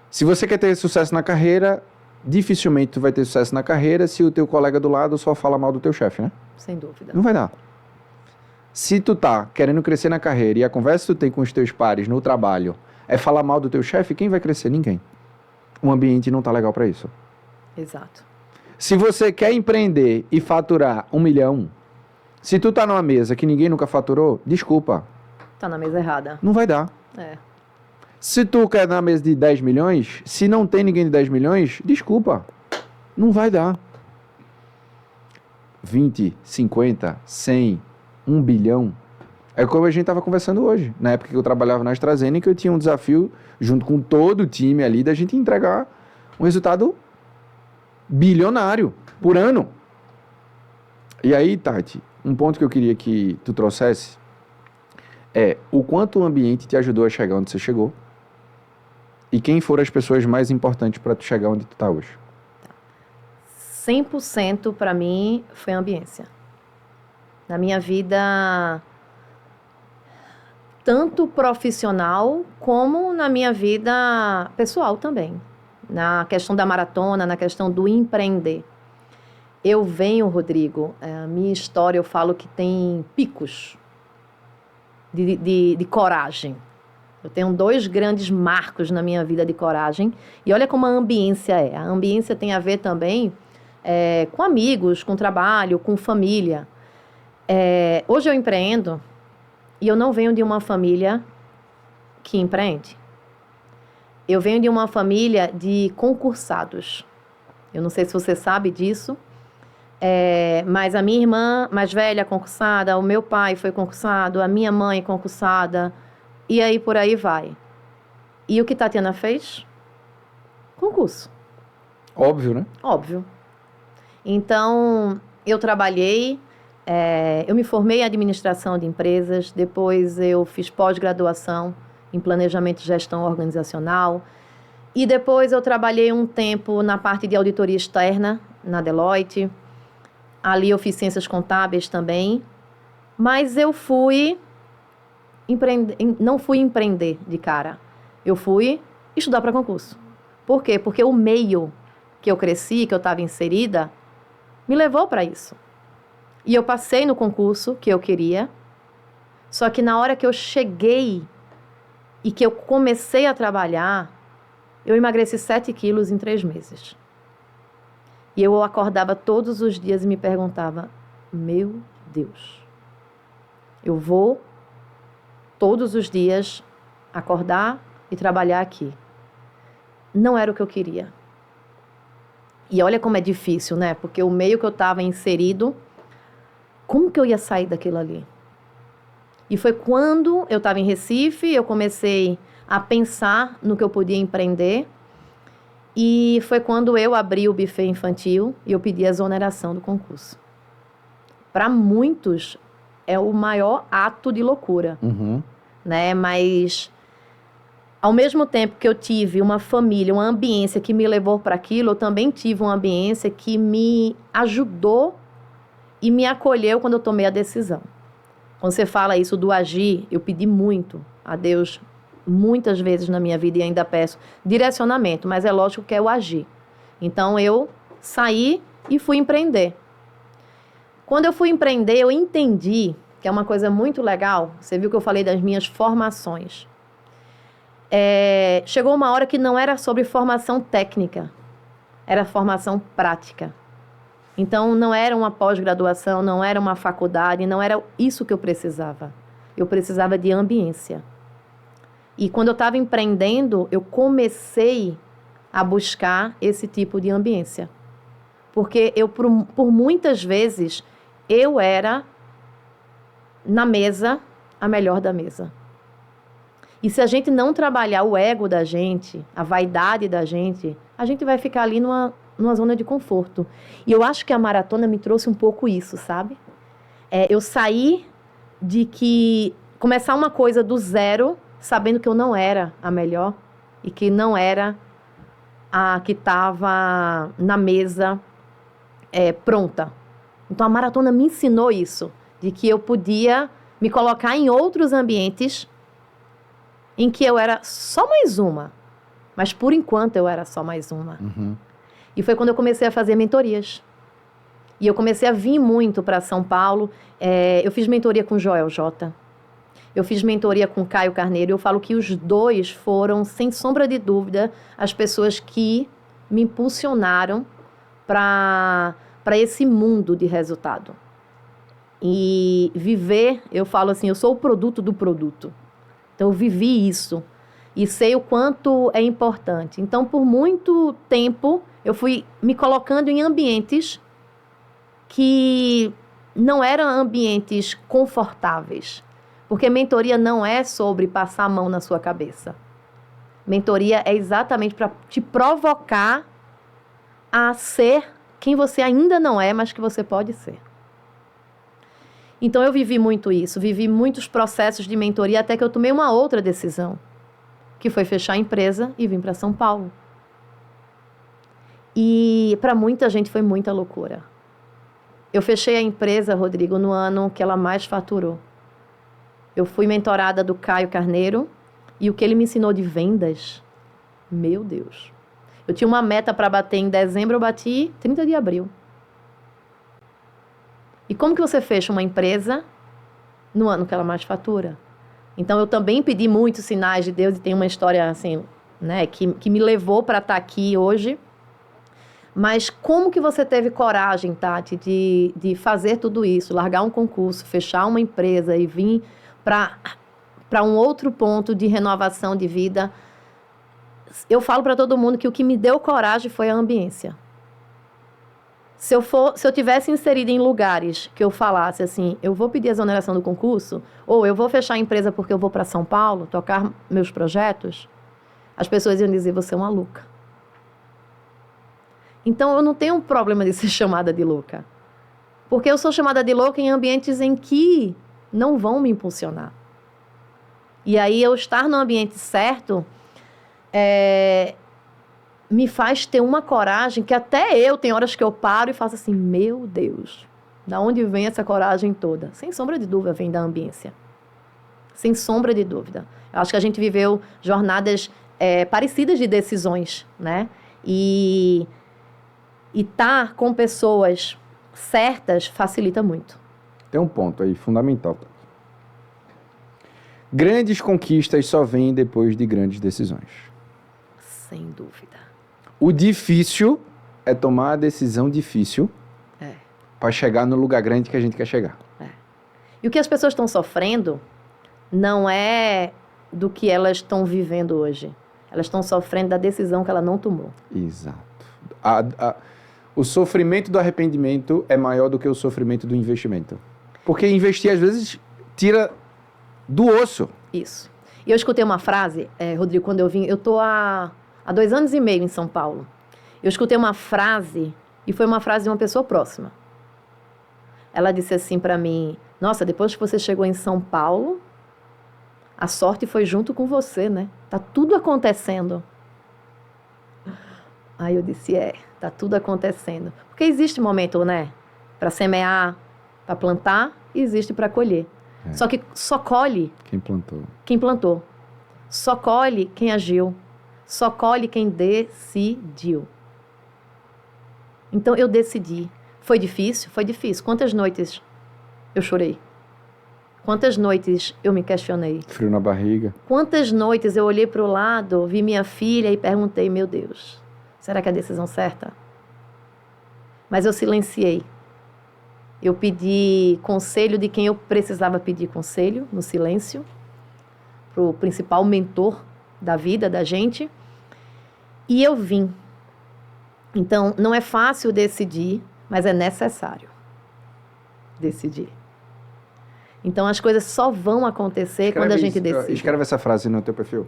Se você quer ter sucesso na carreira, dificilmente tu vai ter sucesso na carreira se o teu colega do lado só fala mal do teu chefe, né? Sem dúvida. Não vai dar. Se tu tá querendo crescer na carreira e a conversa que tu tem com os teus pares no trabalho é falar mal do teu chefe, quem vai crescer? Ninguém. O ambiente não tá legal para isso. Exato. Se você quer empreender e faturar 1 milhão, se tu tá numa mesa que ninguém nunca faturou, desculpa, Tá na mesa errada. não vai dar. É. Se tu quer na mesa de 10 milhões, se não tem ninguém de 10 milhões, desculpa, não vai dar. 20, 50, 100, 1 bilhão. É como a gente estava conversando hoje. Na época que eu trabalhava na AstraZeneca, eu tinha um desafio, junto com todo o time ali, da gente entregar um resultado bilionário por ano. E aí, Tati, um ponto que eu queria que tu trouxesse é o quanto o ambiente te ajudou a chegar onde você chegou e quem foram as pessoas mais importantes para tu chegar onde tu tá hoje. 100% para mim foi a ambiência. Na minha vida, tanto profissional como na minha vida pessoal também. Na questão da maratona, na questão do empreender. Eu venho, Rodrigo, a minha história eu falo que tem picos de coragem. Eu tenho 2 grandes marcos na minha vida de coragem. E olha como a ambiência é. A ambiência tem a ver também com amigos, com trabalho, com família. Hoje eu empreendo e eu não venho de uma família que empreende. Eu venho de uma família de concursados. Eu não sei se você sabe disso, mas a minha irmã mais velha é concursada, o meu pai foi concursado, a minha mãe é concursada, e aí por aí vai. E o que Tatiana fez? Concurso. Óbvio, né? Óbvio. Então, eu trabalhei, eu me formei em administração de empresas, depois eu fiz pós-graduação em planejamento e gestão organizacional, e depois eu trabalhei um tempo na parte de auditoria externa, na Deloitte. Ali eu fiz ciências contábeis também, mas eu não fui empreender de cara. Eu fui estudar para concurso. Por quê? Porque o meio que eu cresci, que eu estava inserida, me levou para isso. E eu passei no concurso que eu queria, só que na hora que eu cheguei e que eu comecei a trabalhar, eu emagreci 7 quilos em 3 meses. E eu acordava todos os dias e me perguntava, meu Deus, eu vou todos os dias acordar e trabalhar aqui. Não era o que eu queria. E olha como é difícil, né? Porque o meio que eu estava inserido, como que eu ia sair daquilo ali? E foi quando eu estava em Recife, eu comecei a pensar no que eu podia empreender. E foi quando eu abri o buffet infantil e eu pedi a exoneração do concurso. Para muitos, é o maior ato de loucura, né? Mas, ao mesmo tempo que eu tive uma família, uma ambiência que me levou para aquilo, eu também tive uma ambiência que me ajudou e me acolheu quando eu tomei a decisão. Quando você fala isso do agir, eu pedi muito a Deus, muitas vezes na minha vida, e ainda peço direcionamento, mas é lógico que é o agir. Então, eu saí e fui empreender. Quando eu fui empreender, eu entendi, que é uma coisa muito legal, você viu que eu falei das minhas formações. Chegou uma hora que não era sobre formação técnica, era formação prática. Então, não era uma pós-graduação, não era uma faculdade, não era isso que eu precisava. Eu precisava de ambiência. E quando eu estava empreendendo, eu comecei a buscar esse tipo de ambiência. Porque eu, por muitas vezes, eu era, na mesa, a melhor da mesa. E se a gente não trabalhar o ego da gente, a vaidade da gente, a gente vai ficar ali numa zona de conforto. E eu acho que a maratona me trouxe um pouco isso, sabe? Eu saí de que começar uma coisa do zero, sabendo que eu não era a melhor e que não era a que estava na mesa pronta. Então, a maratona me ensinou isso, de que eu podia me colocar em outros ambientes em que eu era só mais uma. Mas, por enquanto, eu era só mais uma. Uhum. E foi quando eu comecei a fazer mentorias. E eu comecei a vir muito para São Paulo. Eu fiz mentoria com Joel J. Eu fiz mentoria com Caio Carneiro. Eu falo que os dois foram, sem sombra de dúvida, as pessoas que me impulsionaram para esse mundo de resultado. E viver, eu falo assim, eu sou o produto do produto. Então, eu vivi isso. E sei o quanto é importante. Então, por muito tempo, eu fui me colocando em ambientes que não eram ambientes confortáveis. Porque mentoria não é sobre passar a mão na sua cabeça. Mentoria é exatamente para te provocar a ser quem você ainda não é, mas que você pode ser. Então, eu vivi muito isso. Vivi muitos processos de mentoria até que eu tomei uma outra decisão, que foi fechar a empresa e vir para São Paulo. E para muita gente foi muita loucura. Eu fechei a empresa, Rodrigo, no ano que ela mais faturou. Eu fui mentorada do Caio Carneiro e o que ele me ensinou de vendas, meu Deus. Eu tinha uma meta para bater em dezembro, eu bati 30 de abril. E como que você fecha uma empresa no ano que ela mais fatura? Então, eu também pedi muitos sinais de Deus e tem uma história assim, né, que me levou para estar aqui hoje. Mas como que você teve coragem, Tati, de fazer tudo isso, largar um concurso, fechar uma empresa e vir para um outro ponto de renovação de vida? Eu falo para todo mundo que o que me deu coragem foi a ambiência. Se eu tivesse inserido em lugares que eu falasse assim, eu vou pedir a exoneração do concurso, ou eu vou fechar a empresa porque eu vou para São Paulo tocar meus projetos, as pessoas iam dizer, você é uma louca. Então, eu não tenho um problema de ser chamada de louca. Porque eu sou chamada de louca em ambientes em que não vão me impulsionar. E aí, eu estar no ambiente certo me faz ter uma coragem que até eu, tem horas que eu paro e faço assim, meu Deus, da onde vem essa coragem toda? Sem sombra de dúvida, vem da ambiência. Sem sombra de dúvida. Eu acho que a gente viveu jornadas parecidas de decisões, né? E estar com pessoas certas facilita muito. Tem um ponto aí fundamental. Grandes conquistas só vêm depois de grandes decisões. Sem dúvida. O difícil é tomar a decisão difícil para chegar no lugar grande que a gente quer chegar. E o que as pessoas estão sofrendo não é do que elas estão vivendo hoje. Elas estão sofrendo da decisão que ela não tomou. Exato. O sofrimento do arrependimento é maior do que o sofrimento do investimento. Porque investir, às vezes, tira do osso. Isso. E eu escutei uma frase, Rodrigo, quando eu vim... Eu estou há 2 anos e meio em São Paulo. Eu escutei uma frase, e foi uma frase de uma pessoa próxima. Ela disse assim para mim, nossa, depois que você chegou em São Paulo, a sorte foi junto com você, né? Tá tudo acontecendo. Aí eu disse, tá tudo acontecendo. Porque existe momento, né? Para semear, para plantar, e existe para colher. Só que só colhe quem plantou. Só colhe quem agiu. Só colhe quem decidiu. Então, eu decidi. Foi difícil? Foi difícil. Quantas noites eu chorei? Quantas noites eu me questionei? Frio na barriga. Quantas noites eu olhei para o lado, vi minha filha e perguntei, meu Deus, será que é a decisão certa? Mas eu silenciei. Eu pedi conselho de quem eu precisava pedir conselho, no silêncio, para o principal mentor da vida da gente. E eu vim. Então, não é fácil decidir, mas é necessário decidir. Então, as coisas só vão acontecer quando a gente decide. Escreve essa frase no teu perfil.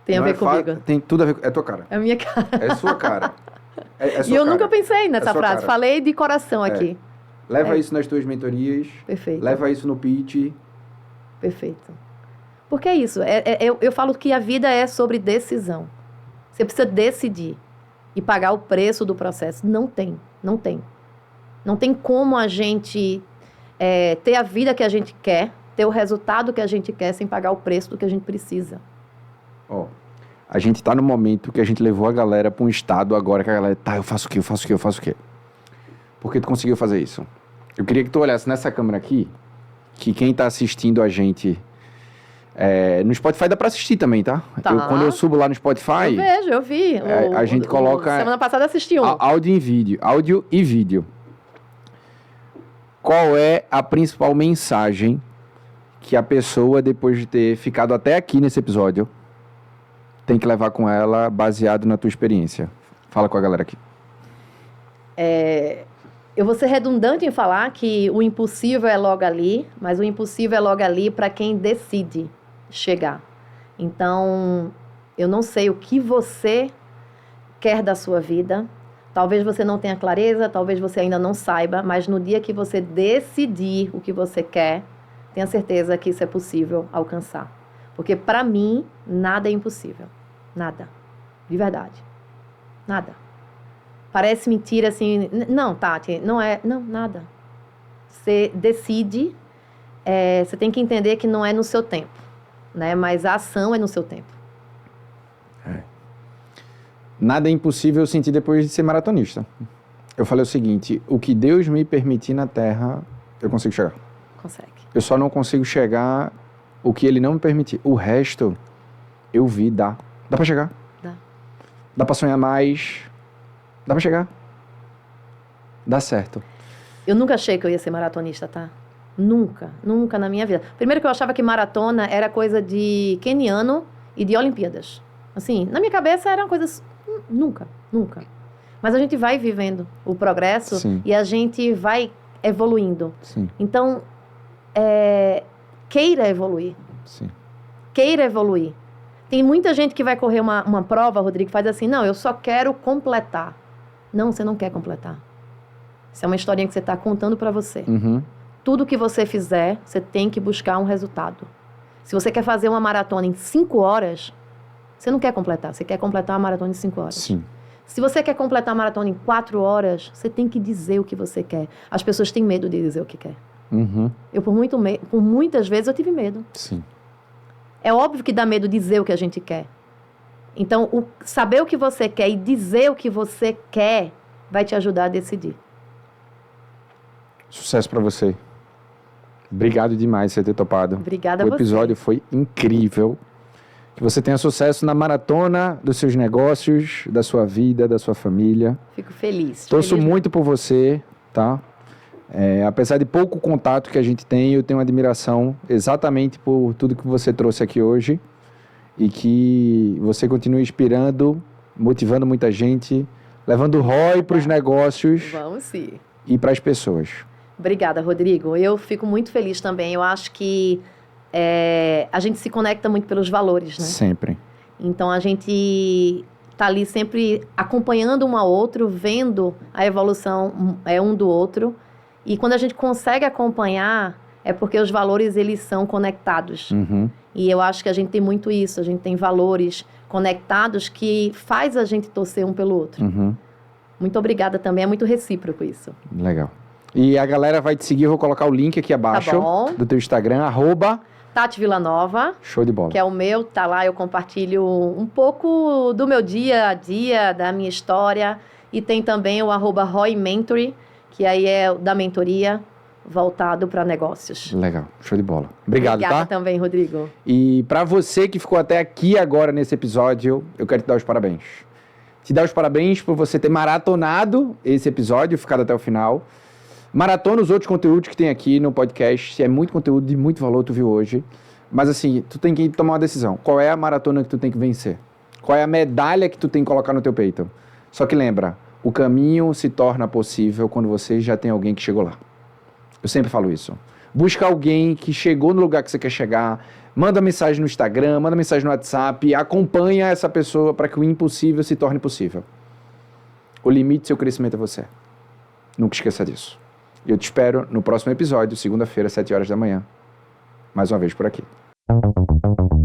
Tem a ver comigo. Tem tudo a ver com... É tua cara. É a minha cara. É sua cara. E eu nunca pensei nessa frase. Cara. Falei de coração aqui. Leva isso nas tuas mentorias. Perfeito. Leva isso no pitch. Perfeito. Porque é isso, eu falo que a vida é sobre decisão. Você precisa decidir e pagar o preço do processo. Não tem. Não tem como a gente ter a vida que a gente quer, ter o resultado que a gente quer sem pagar o preço do que a gente precisa. A gente tá no momento que a gente levou a galera para um estado agora que a galera, eu faço o quê? Por que tu conseguiu fazer isso? Eu queria que tu olhasse nessa câmera aqui, que quem tá assistindo a gente no Spotify dá pra assistir também, tá? Quando eu subo lá no Spotify... Eu vi. A gente coloca... Semana passada assisti um. Áudio e vídeo. Qual é a principal mensagem que a pessoa, depois de ter ficado até aqui nesse episódio, tem que levar com ela baseado na tua experiência? Fala com a galera aqui. Eu vou ser redundante em falar que o impossível é logo ali, mas o impossível é logo ali para quem decide chegar. Então, eu não sei o que você quer da sua vida. Talvez você não tenha clareza, talvez você ainda não saiba, mas no dia que você decidir o que você quer, tenha certeza que isso é possível alcançar. Porque para mim, nada é impossível. Nada. De verdade. Nada. Parece mentira assim. Não, Tati, não é. Não, nada. Você decide, você tem que entender que não é no seu tempo, né? Mas a ação é no seu tempo. Nada é impossível eu senti depois de ser maratonista. Eu falei o seguinte, o que Deus me permitir na Terra, eu consigo chegar. Consegue. Eu só não consigo chegar o que Ele não me permitir. O resto, eu vi, dá. Dá pra chegar. Dá pra sonhar mais. Dá pra chegar. Dá certo. Eu nunca achei que eu ia ser maratonista, tá? Nunca na minha vida. Primeiro que eu achava que maratona era coisa de queniano e de Olimpíadas. Assim, na minha cabeça eram coisas... Nunca. Mas a gente vai vivendo o progresso. Sim. E a gente vai evoluindo. Sim. Então, queira evoluir. Sim. Queira evoluir. Tem muita gente que vai correr uma prova, Rodrigo, faz assim, não, eu só quero completar. Não, você não quer completar. Isso é uma historinha que você está contando para você. Uhum. Tudo que você fizer, você tem que buscar um resultado. Se você quer fazer uma maratona em 5 horas, você não quer completar. Você quer completar uma maratona em 5 horas. Sim. Se você quer completar a maratona em 4 horas, você tem que dizer o que você quer. As pessoas têm medo de dizer o que quer. Uhum. Eu, por muitas vezes, eu tive medo. Sim. É óbvio que dá medo dizer o que a gente quer. Então, saber o que você quer e dizer o que você quer vai te ajudar a decidir. Sucesso pra você. Obrigado demais por você ter topado. Obrigada a você. O episódio foi incrível. Que você tenha sucesso na maratona dos seus negócios, da sua vida, da sua família. Fico feliz. Torço muito por você, tá? Apesar de pouco contato que a gente tem, eu tenho admiração exatamente por tudo que você trouxe aqui hoje e que você continue inspirando, motivando muita gente, levando ROI para os negócios. Vamos sim. E para as pessoas. Obrigada, Rodrigo. Eu fico muito feliz também. Eu acho que a gente se conecta muito pelos valores, né? Sempre. Então, a gente está ali sempre acompanhando um ao outro, vendo a evolução um do outro. E quando a gente consegue acompanhar, é porque os valores, eles são conectados. Uhum. E eu acho que a gente tem muito isso. A gente tem valores conectados que faz a gente torcer um pelo outro. Uhum. Muito obrigada também. É muito recíproco isso. Legal. E a galera vai te seguir. Eu vou colocar o link aqui abaixo do teu Instagram, Tati Villanova. Show de bola. Que é o meu. Tá lá, eu compartilho um pouco do meu dia a dia, da minha história. E tem também o @RoyMentory, que aí é da mentoria, voltado para negócios. Legal, show de bola. Obrigado, Obrigada tá? também, Rodrigo. E para você que ficou até aqui agora nesse episódio, eu quero te dar os parabéns. Te dar os parabéns por você ter maratonado esse episódio, ficado até o final. Maratona os outros conteúdos que tem aqui no podcast. É muito conteúdo de muito valor, tu viu hoje. Mas assim, tu tem que tomar uma decisão. Qual é a maratona que tu tem que vencer? Qual é a medalha que tu tem que colocar no teu peito? Só que lembra, o caminho se torna possível quando você já tem alguém que chegou lá. Eu sempre falo isso. Busca alguém que chegou no lugar que você quer chegar, manda mensagem no Instagram, manda mensagem no WhatsApp, acompanha essa pessoa para que o impossível se torne possível. O limite do seu crescimento é você. Nunca esqueça disso. Eu te espero no próximo episódio, segunda-feira, 7 horas da manhã. Mais uma vez por aqui. Tchau.